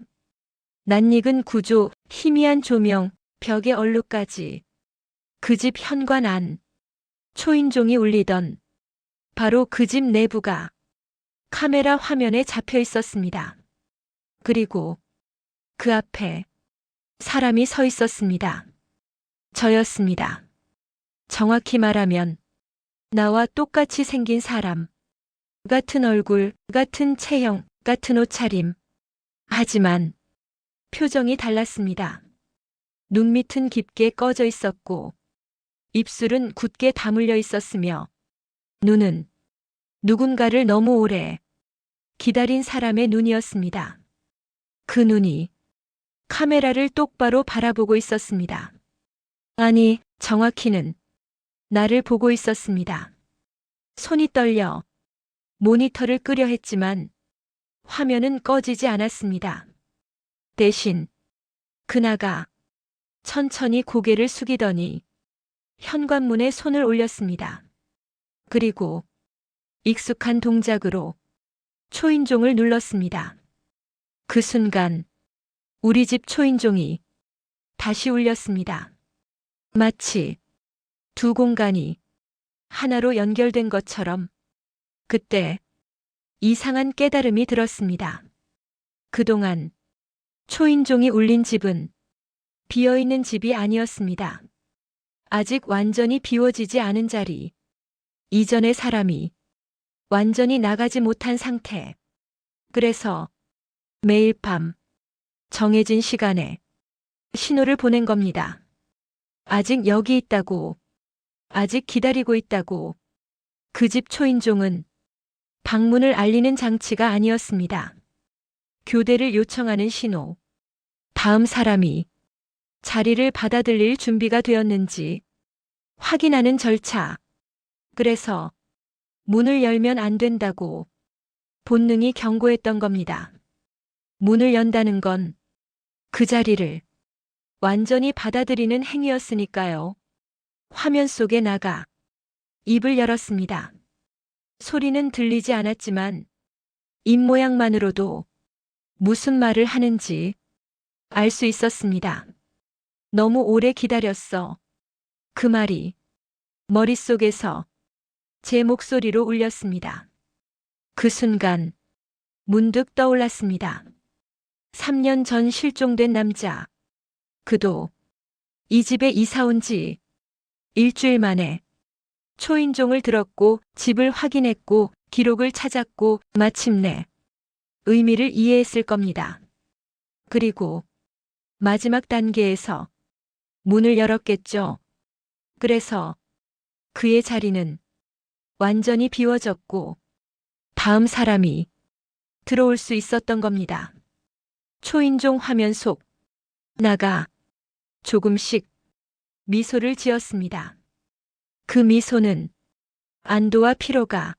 낯익은 구조, 희미한 조명, 벽의 얼룩까지 그 집 현관 안, 초인종이 울리던 바로 그 집 내부가 카메라 화면에 잡혀 있었습니다. 그리고 그 앞에 사람이 서 있었습니다. 저였습니다. 정확히 말하면 나와 똑같이 생긴 사람. 같은 얼굴, 같은 체형, 같은 옷차림. 하지만 표정이 달랐습니다. 눈밑은 깊게 꺼져 있었고 입술은 굳게 다물려 있었으며 눈은 누군가를 너무 오래 기다린 사람의 눈이었습니다. 그 눈이 카메라를 똑바로 바라보고 있었습니다. 아니, 정확히는 나를 보고 있었습니다. 손이 떨려 모니터를 끄려 했지만 화면은 꺼지지 않았습니다. 대신 그나가 천천히 고개를 숙이더니 현관문에 손을 올렸습니다. 그리고 익숙한 동작으로 초인종을 눌렀습니다. 그 순간 우리 집 초인종이 다시 울렸습니다. 마치 두 공간이 하나로 연결된 것처럼 그때 이상한 깨달음이 들었습니다. 그동안 초인종이 울린 집은 비어있는 집이 아니었습니다. 아직 완전히 비워지지 않은 자리. 이전의 사람이 완전히 나가지 못한 상태. 그래서 매일 밤 정해진 시간에 신호를 보낸 겁니다. 아직 여기 있다고. 아직 기다리고 있다고. 그 집 초인종은 방문을 알리는 장치가 아니었습니다. 교대를 요청하는 신호. 다음 사람이 자리를 받아들일 준비가 되었는지 확인하는 절차. 그래서 문을 열면 안 된다고 본능이 경고했던 겁니다. 문을 연다는 건 그 자리를 완전히 받아들이는 행위였으니까요. 화면 속에 나가 입을 열었습니다. 소리는 들리지 않았지만 입모양만으로도 무슨 말을 하는지 알 수 있었습니다. 너무 오래 기다렸어. 그 말이 머릿속에서 제 목소리로 울렸습니다. 그 순간 문득 떠올랐습니다. 3년 전 실종된 남자. 그도 이 집에 이사 온 지 일주일 만에 초인종을 들었고 집을 확인했고 기록을 찾았고 마침내 의미를 이해했을 겁니다. 그리고 마지막 단계에서 문을 열었겠죠. 그래서 그의 자리는 완전히 비워졌고 다음 사람이 들어올 수 있었던 겁니다. 초인종 화면 속 나가 조금씩 미소를 지었습니다. 그 미소는 안도와 피로가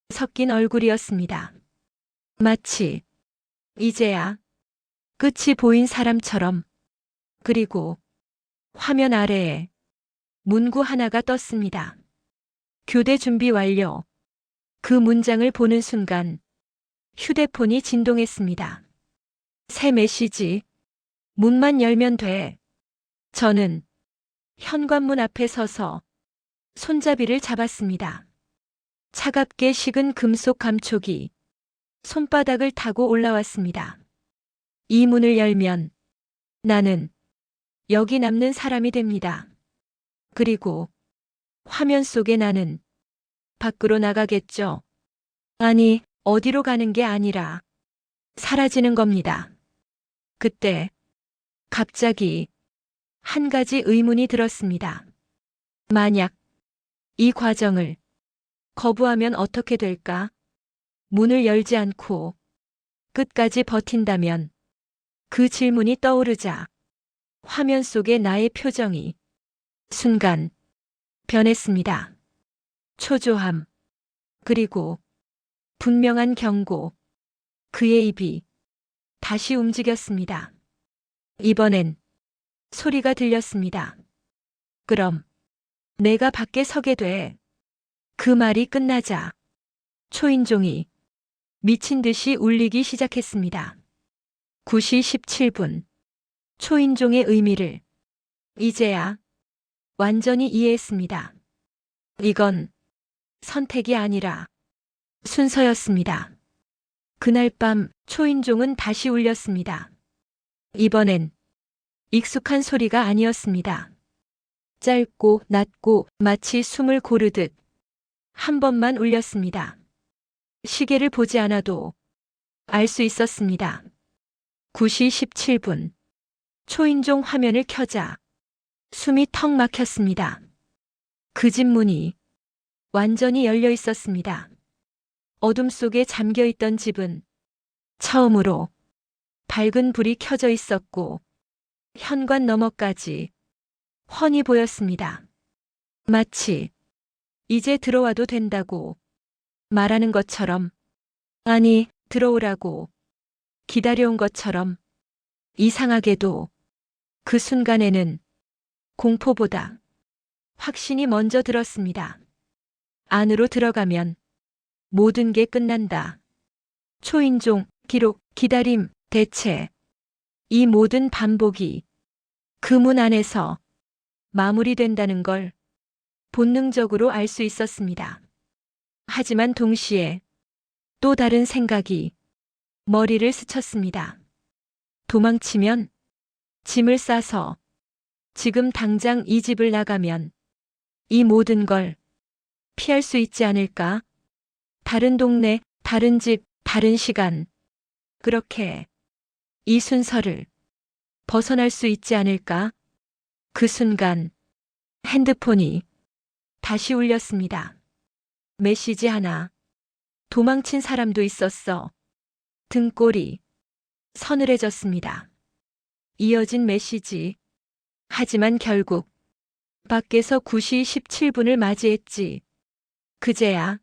섞인 얼굴이었습니다. 마치 이제야 끝이 보인 사람처럼. 그리고 화면 아래에 문구 하나가 떴습니다. 교대 준비 완료. 그 문장을 보는 순간 휴대폰이 진동했습니다. 새 메시지. 문만 열면 돼. 저는 현관문 앞에 서서 손잡이를 잡았습니다. 차갑게 식은 금속 감촉이 손바닥을 타고 올라왔습니다. 이 문을 열면 나는 여기 남는 사람이 됩니다. 그리고 화면 속의 나는 밖으로 나가겠죠. 아니, 어디로 가는 게 아니라 사라지는 겁니다. 그때 갑자기 한 가지 의문이 들었습니다. 만약 이 과정을 거부하면 어떻게 될까? 문을 열지 않고 끝까지 버틴다면. 그 질문이 떠오르자 화면 속의 나의 표정이 순간 변했습니다. 초조함, 그리고 분명한 경고. 그의 입이 다시 움직였습니다. 이번엔 소리가 들렸습니다. 그럼 내가 밖에 서게 돼. 그 말이 끝나자 초인종이 미친 듯이 울리기 시작했습니다. 9시 17분. 초인종의 의미를 이제야 완전히 이해했습니다. 이건 선택이 아니라 순서였습니다. 그날 밤 초인종은 다시 울렸습니다. 이번엔 익숙한 소리가 아니었습니다. 짧고 낮고 마치 숨을 고르듯 한 번만 울렸습니다. 시계를 보지 않아도 알 수 있었습니다. 9시 17분. 초인종 화면을 켜자 숨이 턱 막혔습니다. 그 집 문이 완전히 열려 있었습니다. 어둠 속에 잠겨 있던 집은 처음으로 밝은 불이 켜져 있었고 현관 너머까지 훤히 보였습니다. 마치 이제 들어와도 된다고 말하는 것처럼, 아니, 들어오라고 기다려온 것처럼. 이상하게도 그 순간에는 공포보다 확신이 먼저 들었습니다. 안으로 들어가면 모든 게 끝난다. 초인종, 기록, 기다림, 대체. 이 모든 반복이 그 문 안에서 마무리된다는 걸 본능적으로 알 수 있었습니다. 하지만 동시에 또 다른 생각이 머리를 스쳤습니다. 도망치면, 짐을 싸서 지금 당장 이 집을 나가면 이 모든 걸 피할 수 있지 않을까? 다른 동네, 다른 집, 다른 시간. 그렇게 이 순서를 벗어날 수 있지 않을까? 그 순간 핸드폰이 다시 울렸습니다. 메시지 하나. 도망친 사람도 있었어. 등골이 서늘해졌습니다. 이어진 메시지. 하지만 결국 밖에서 9시 17분을 맞이했지. 그제야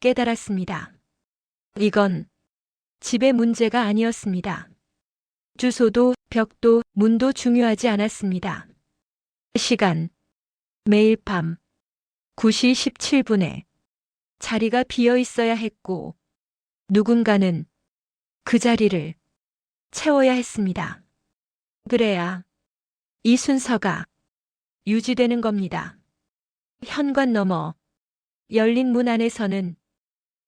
깨달았습니다. 이건 집의 문제가 아니었습니다. 주소도 벽도 문도 중요하지 않았습니다. 시간. 매일 밤 9시 17분에 자리가 비어 있어야 했고 누군가는 그 자리를 채워야 했습니다. 그래야 이 순서가 유지되는 겁니다. 현관 너머 열린 문 안에서는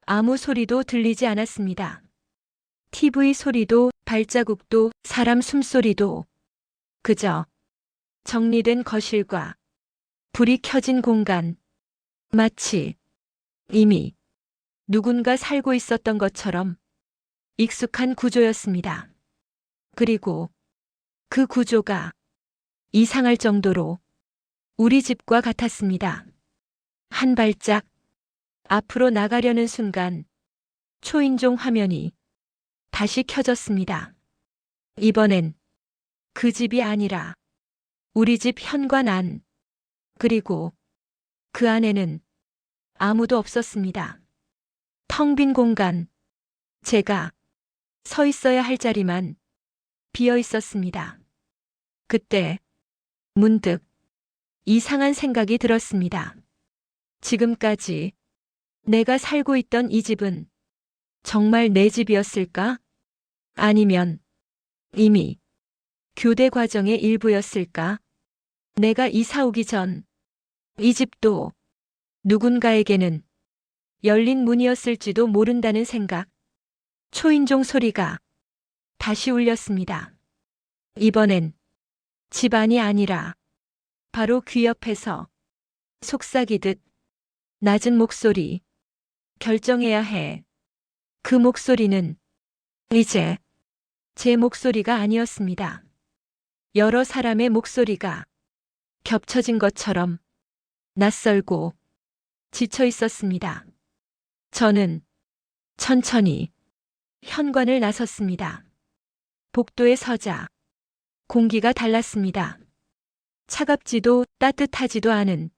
아무 소리도 들리지 않았습니다. TV 소리도 발자국도 사람 숨소리도 그저 정리된 거실과 불이 켜진 공간. 마치 이미 누군가 살고 있었던 것처럼 익숙한 구조였습니다. 그리고 그 구조가 이상할 정도로 우리 집과 같았습니다. 한 발짝 앞으로 나가려는 순간 초인종 화면이 다시 켜졌습니다. 이번엔 그 집이 아니라 우리 집 현관 안, 그리고 그 안에는 아무도 없었습니다. 텅 빈 공간, 제가 서 있어야 할 자리만 비어 있었습니다. 그때 문득 이상한 생각이 들었습니다. 지금까지 내가 살고 있던 이 집은 정말 내 집이었을까? 아니면 이미 교대 과정의 일부였을까? 내가 이사 오기 전 이 집도 누군가에게는 열린 문이었을지도 모른다는 생각. 초인종 소리가 다시 울렸습니다. 이번엔 집 안이 아니라 바로 귀 옆에서 속삭이듯 낮은 목소리. 결정해야 해. 그 목소리는 이제 제 목소리가 아니었습니다. 여러 사람의 목소리가 겹쳐진 것처럼 낯설고 지쳐 있었습니다. 저는 천천히 현관을 나섰습니다. 복도에 서자 공기가 달랐습니다. 차갑지도 따뜻하지도 않은,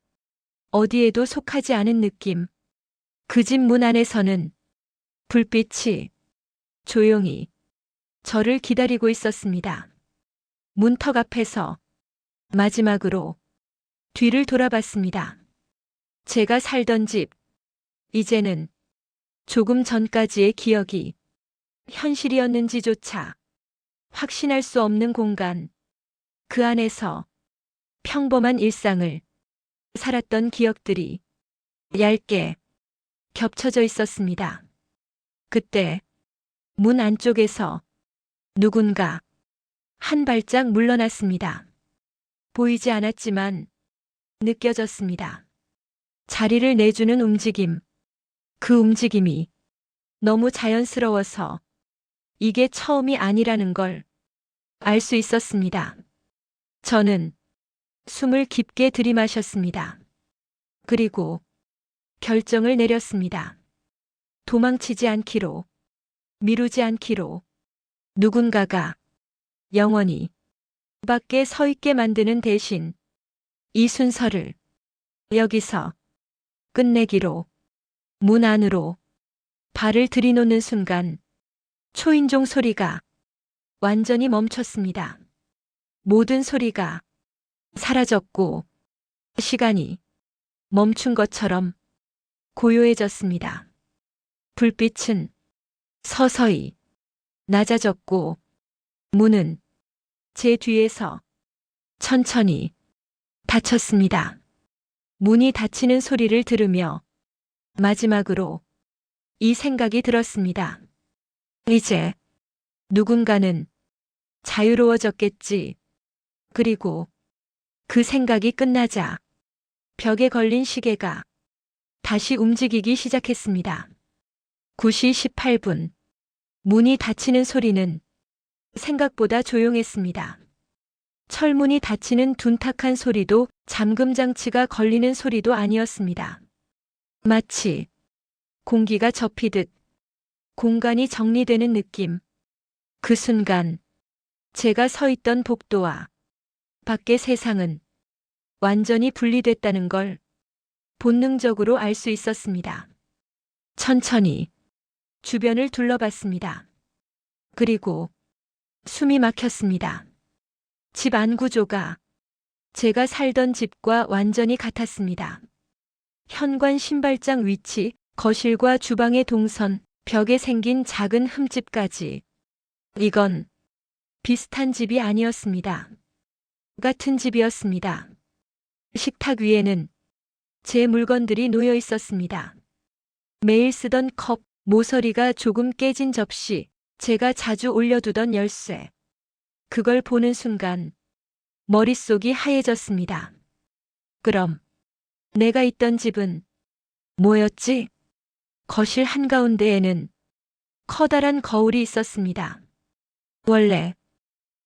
어디에도 속하지 않은 느낌. 그 집 문 안에서는 불빛이 조용히 저를 기다리고 있었습니다. 문턱 앞에서 마지막으로 뒤를 돌아봤습니다. 제가 살던 집, 이제는 조금 전까지의 기억이 현실이었는지조차 확신할 수 없는 공간. 그 안에서 평범한 일상을 살았던 기억들이 얇게 겹쳐져 있었습니다. 그때 문 안쪽에서 누군가 한 발짝 물러났습니다. 보이지 않았지만 느껴졌습니다. 자리를 내주는 움직임. 그 움직임이 너무 자연스러워서 이게 처음이 아니라는 걸 알 수 있었습니다. 저는 숨을 깊게 들이마셨습니다. 그리고 결정을 내렸습니다. 도망치지 않기로, 미루지 않기로. 누군가가 영원히 밖에 서 있게 만드는 대신 이 순서를 여기서 끝내기로. 문 안으로 발을 들이놓는 순간 초인종 소리가 완전히 멈췄습니다. 모든 소리가 사라졌고 시간이 멈춘 것처럼 고요해졌습니다. 불빛은 서서히 낮아졌고 문은 제 뒤에서 천천히 닫혔습니다. 문이 닫히는 소리를 들으며 마지막으로 이 생각이 들었습니다. 이제 누군가는 자유로워졌겠지. 그리고 그 생각이 끝나자 벽에 걸린 시계가 다시 움직이기 시작했습니다. 9시 18분. 문이 닫히는 소리는 생각보다 조용했습니다. 철문이 닫히는 둔탁한 소리도 잠금 장치가 걸리는 소리도 아니었습니다. 마치 공기가 접히듯 공간이 정리되는 느낌. 그 순간 제가 서 있던 복도와 밖의 세상은 완전히 분리됐다는 걸 본능적으로 알 수 있었습니다. 천천히 주변을 둘러봤습니다. 그리고 숨이 막혔습니다. 집 안 구조가 제가 살던 집과 완전히 같았습니다. 현관 신발장 위치, 거실과 주방의 동선, 벽에 생긴 작은 흠집까지. 이건 비슷한 집이 아니었습니다. 같은 집이었습니다. 식탁 위에는 제 물건들이 놓여 있었습니다. 매일 쓰던 컵, 모서리가 조금 깨진 접시, 제가 자주 올려두던 열쇠. 그걸 보는 순간 머릿속이 하얘졌습니다. 그럼 내가 있던 집은 뭐였지? 거실 한가운데에는 커다란 거울이 있었습니다. 원래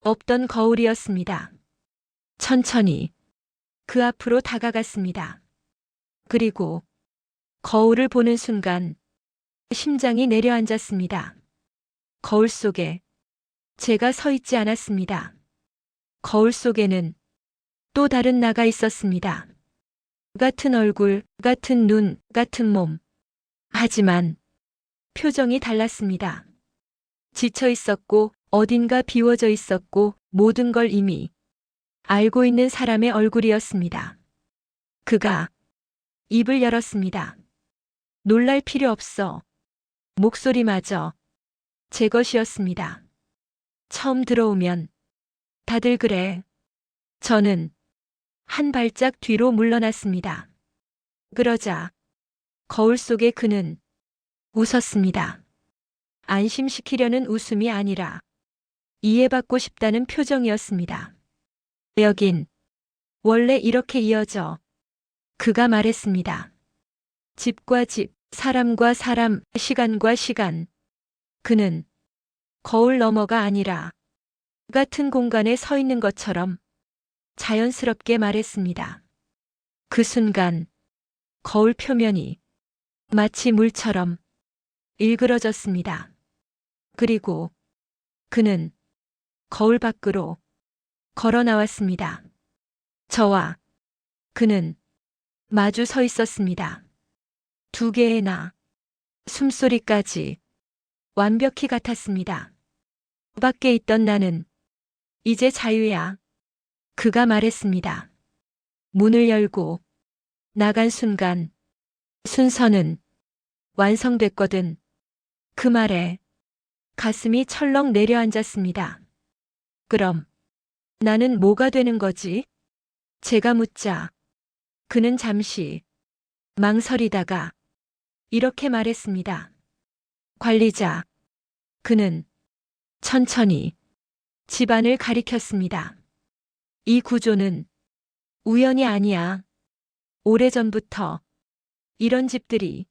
없던 거울이었습니다. 천천히 그 앞으로 다가갔습니다. 그리고 거울을 보는 순간 심장이 내려앉았습니다. 거울 속에 제가 서 있지 않았습니다. 거울 속에는 또 다른 나가 있었습니다. 같은 얼굴, 같은 눈, 같은 몸. 하지만 표정이 달랐습니다. 지쳐 있었고 어딘가 비워져 있었고 모든 걸 이미 알고 있는 사람의 얼굴이었습니다. 그가 입을 열었습니다. 놀랄 필요 없어. 목소리마저 제 것이었습니다. 처음 들어오면 다들 그래. 저는 한 발짝 뒤로 물러났습니다. 그러자 거울 속의 그는 웃었습니다. 안심시키려는 웃음이 아니라 이해받고 싶다는 표정이었습니다. 여긴 원래 이렇게 이어져. 그가 말했습니다. 집과 집, 사람과 사람, 시간과 시간. 그는 거울 너머가 아니라 같은 공간에 서 있는 것처럼 자연스럽게 말했습니다. 그 순간 거울 표면이 마치 물처럼 일그러졌습니다. 그리고 그는 거울 밖으로 걸어 나왔습니다. 저와 그는 마주 서 있었습니다. 두 개의 나, 숨소리까지 완벽히 같았습니다. 밖에 있던 나는 이제 자유야. 그가 말했습니다. 문을 열고 나간 순간 순서는 완성됐거든. 그 말에 가슴이 철렁 내려앉았습니다. 그럼 나는 뭐가 되는 거지? 제가 묻자 그는 잠시 망설이다가 이렇게 말했습니다. 관리자. 그는 천천히 집안을 가리켰습니다. 이 구조는 우연이 아니야. 오래전부터 이런 집들이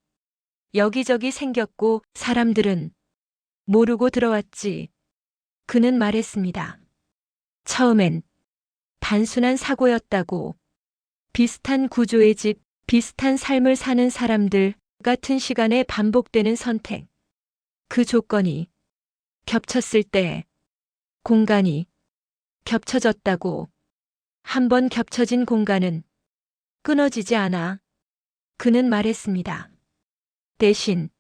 여기저기 생겼고 사람들은 모르고 들어왔지. 그는 말했습니다. 처음엔 단순한 사고였다고. 비슷한 구조의 집, 비슷한 삶을 사는 사람들, 같은 시간에 반복되는 선택. 그 조건이 겹쳤을 때 공간이 겹쳐졌다고. 한번 겹쳐진 공간은 끊어지지 않아. 그는 말했습니다. 대신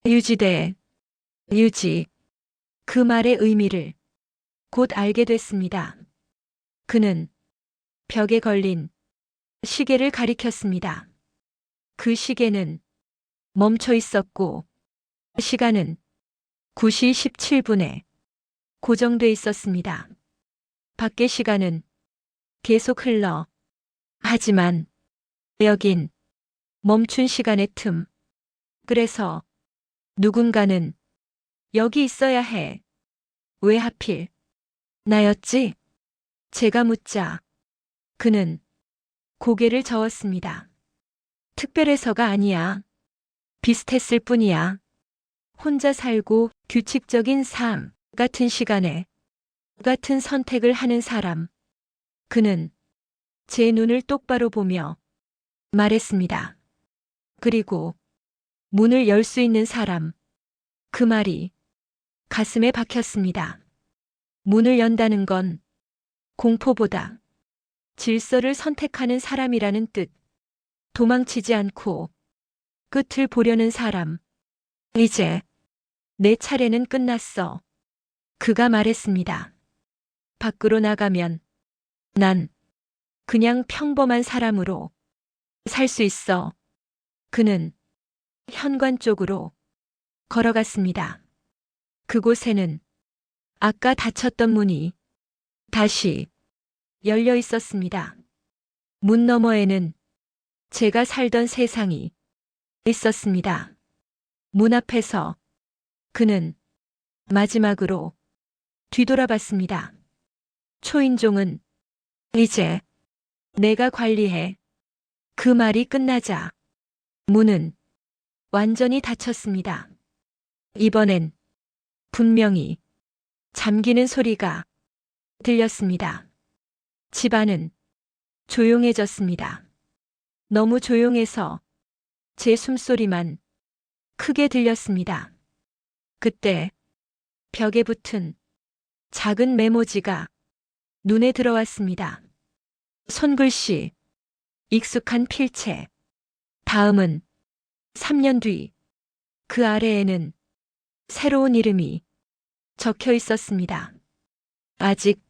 유지돼. 유지. 그 말의 의미를 곧 알게 됐습니다. 그는 벽에 걸린 시계를 가리켰습니다. 그 시계는 멈춰 있었고 시간은 9시 17분에 고정돼 있었습니다. 밖의 시간은 계속 흘러. 하지만 여긴 멈춘 시간의 틈. 그래서 누군가는 여기 있어야 해. 왜 하필 나였지? 제가 묻자 그는 고개를 저었습니다. 특별해서가 아니야. 비슷했을 뿐이야. 혼자 살고 규칙적인 삶, 같은 시간에 같은 선택을 하는 사람. 그는 제 눈을 똑바로 보며 말했습니다. 그리고 문을 열 수 있는 사람. 그 말이 가슴에 박혔습니다. 문을 연다는 건 공포보다 질서를 선택하는 사람이라는 뜻. 도망치지 않고 끝을 보려는 사람. 이제 내 차례는 끝났어. 그가 말했습니다. 밖으로 나가면 난 그냥 평범한 사람으로 살 수 있어. 그는 현관 쪽으로 걸어갔습니다. 그곳에는 아까 닫혔던 문이 다시 열려 있었습니다. 문 너머에는 제가 살던 세상이 있었습니다. 문 앞에서 그는 마지막으로 뒤돌아봤습니다. 초인종은 이제 내가 관리해. 그 말이 끝나자 문은 완전히 닫혔습니다. 이번엔 분명히 잠기는 소리가 들렸습니다. 집안은 조용해졌습니다. 너무 조용해서 제 숨소리만 크게 들렸습니다. 그때 벽에 붙은 작은 메모지가 눈에 들어왔습니다. 손글씨, 익숙한 필체. 다음은 3년 뒤. 그 아래에는 새로운 이름이 적혀 있었습니다. 아직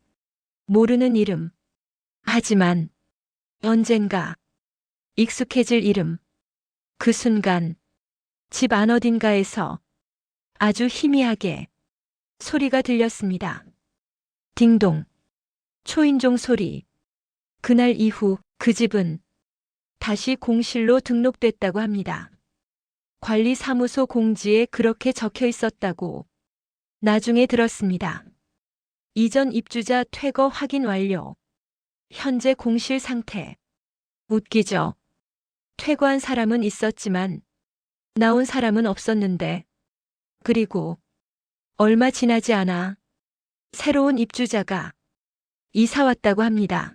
모르는 이름. 하지만 언젠가 익숙해질 이름. 그 순간 집 안 어딘가에서 아주 희미하게 소리가 들렸습니다. 딩동. 초인종 소리. 그날 이후 그 집은 다시 공실로 등록됐다고 합니다. 관리사무소 공지에 그렇게 적혀 있었다고 나중에 들었습니다. 이전 입주자 퇴거 확인 완료. 현재 공실 상태. 웃기죠? 퇴거한 사람은 있었지만 나온 사람은 없었는데. 그리고 얼마 지나지 않아 새로운 입주자가 이사 왔다고 합니다.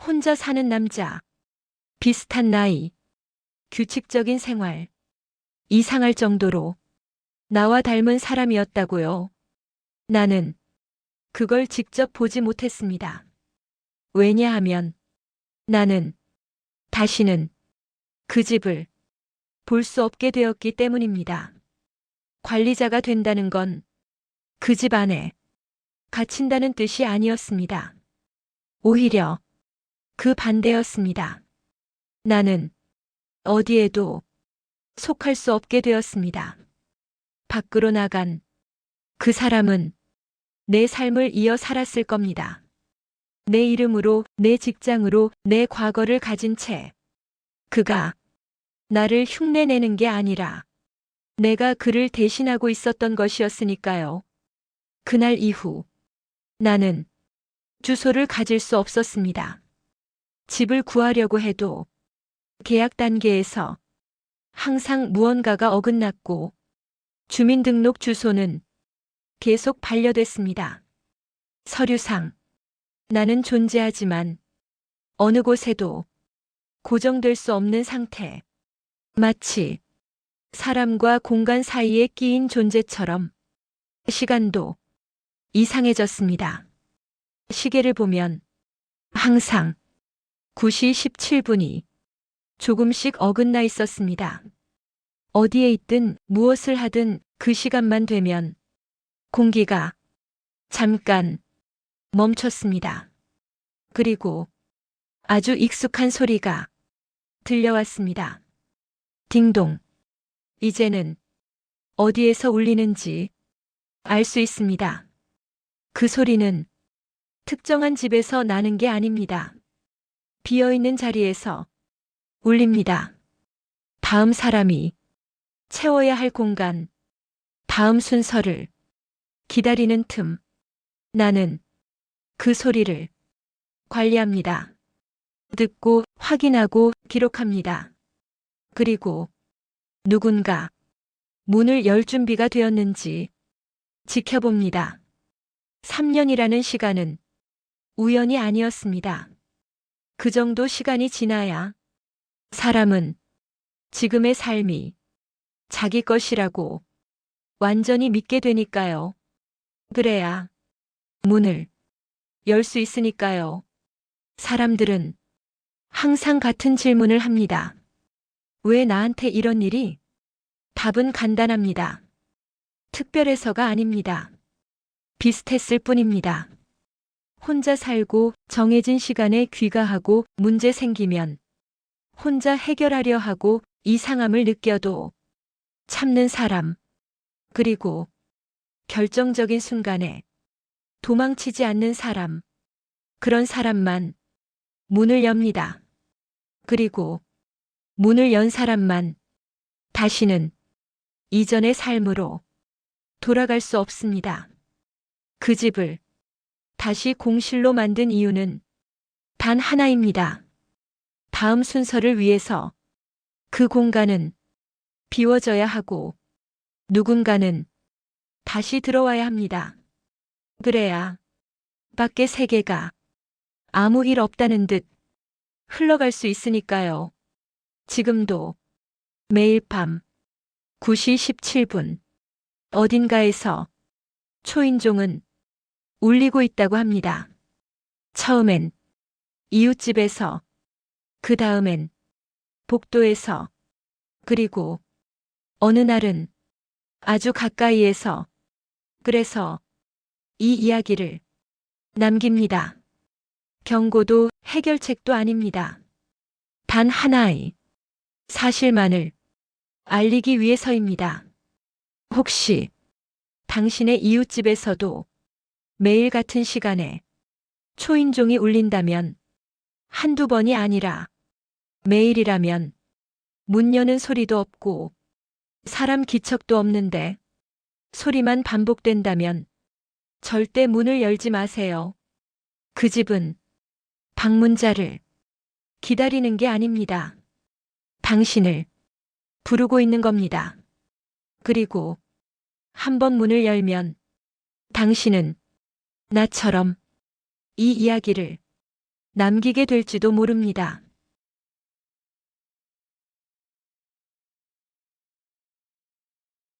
혼자 사는 남자. 비슷한 나이. 규칙적인 생활. 이상할 정도로 나와 닮은 사람이었다고요. 나는 그걸 직접 보지 못했습니다. 왜냐하면 나는 다시는 그 집을 볼 수 없게 되었기 때문입니다. 관리자가 된다는 건 그 집 안에 갇힌다는 뜻이 아니었습니다. 오히려 그 반대였습니다. 나는 어디에도 속할 수 없게 되었습니다. 밖으로 나간 그 사람은 내 삶을 이어 살았을 겁니다. 내 이름으로, 내 직장으로, 내 과거를 가진 채 그가 나를 흉내내는 게 아니라 내가 그를 대신하고 있었던 것이었으니까요. 그날 이후 나는 주소를 가질 수 없었습니다. 집을 구하려고 해도 계약 단계에서 항상 무언가가 어긋났고 주민등록 주소는 계속 반려됐습니다. 서류상 나는 존재하지만 어느 곳에도 고정될 수 없는 상태. 마치 사람과 공간 사이에 끼인 존재처럼. 시간도 이상해졌습니다. 시계를 보면 항상 9시 17분이 조금씩 어긋나 있었습니다. 어디에 있든 무엇을 하든 그 시간만 되면 공기가 잠깐 멈췄습니다. 그리고 아주 익숙한 소리가 들려왔습니다. 딩동. 이제는 어디에서 울리는지 알 수 있습니다. 그 소리는 특정한 집에서 나는 게 아닙니다. 비어있는 자리에서 울립니다. 다음 사람이 채워야 할 공간, 다음 순서를 기다리는 틈. 나는 그 소리를 관리합니다. 듣고 확인하고 기록합니다. 그리고 누군가 문을 열 준비가 되었는지 지켜봅니다. 3년이라는 시간은 우연이 아니었습니다. 그 정도 시간이 지나야 사람은 지금의 삶이 자기 것이라고 완전히 믿게 되니까요. 그래야 문을 열 수 있으니까요. 사람들은 항상 같은 질문을 합니다. 왜 나한테 이런 일이? 답은 간단합니다. 특별해서가 아닙니다. 비슷했을 뿐입니다. 혼자 살고 정해진 시간에 귀가하고 문제 생기면 혼자 해결하려 하고 이상함을 느껴도 참는 사람. 그리고 결정적인 순간에 도망치지 않는 사람. 그런 사람만 문을 엽니다. 그리고 문을 연 사람만 다시는 이전의 삶으로 돌아갈 수 없습니다. 그 집을 다시 공실로 만든 이유는 단 하나입니다. 다음 순서를 위해서 그 공간은 비워져야 하고 누군가는 다시 들어와야 합니다. 그래야 밖의 세계가 아무 일 없다는 듯 흘러갈 수 있으니까요. 지금도 매일 밤 9시 17분 어딘가에서 초인종은 울리고 있다고 합니다. 처음엔 이웃집에서, 그 다음엔 복도에서, 그리고 어느 날은 아주 가까이에서. 그래서 이 이야기를 남깁니다. 경고도 해결책도 아닙니다. 단 하나의 사실만을 알리기 위해서입니다. 혹시 당신의 이웃집에서도 매일 같은 시간에 초인종이 울린다면, 한두 번이 아니라 매일이라면, 문 여는 소리도 없고 사람 기척도 없는데 소리만 반복된다면 절대 문을 열지 마세요. 그 집은 방문자를 기다리는 게 아닙니다. 당신을 부르고 있는 겁니다. 그리고 한 번 문을 열면 당신은 나처럼 이 이야기를 남기게 될지도 모릅니다.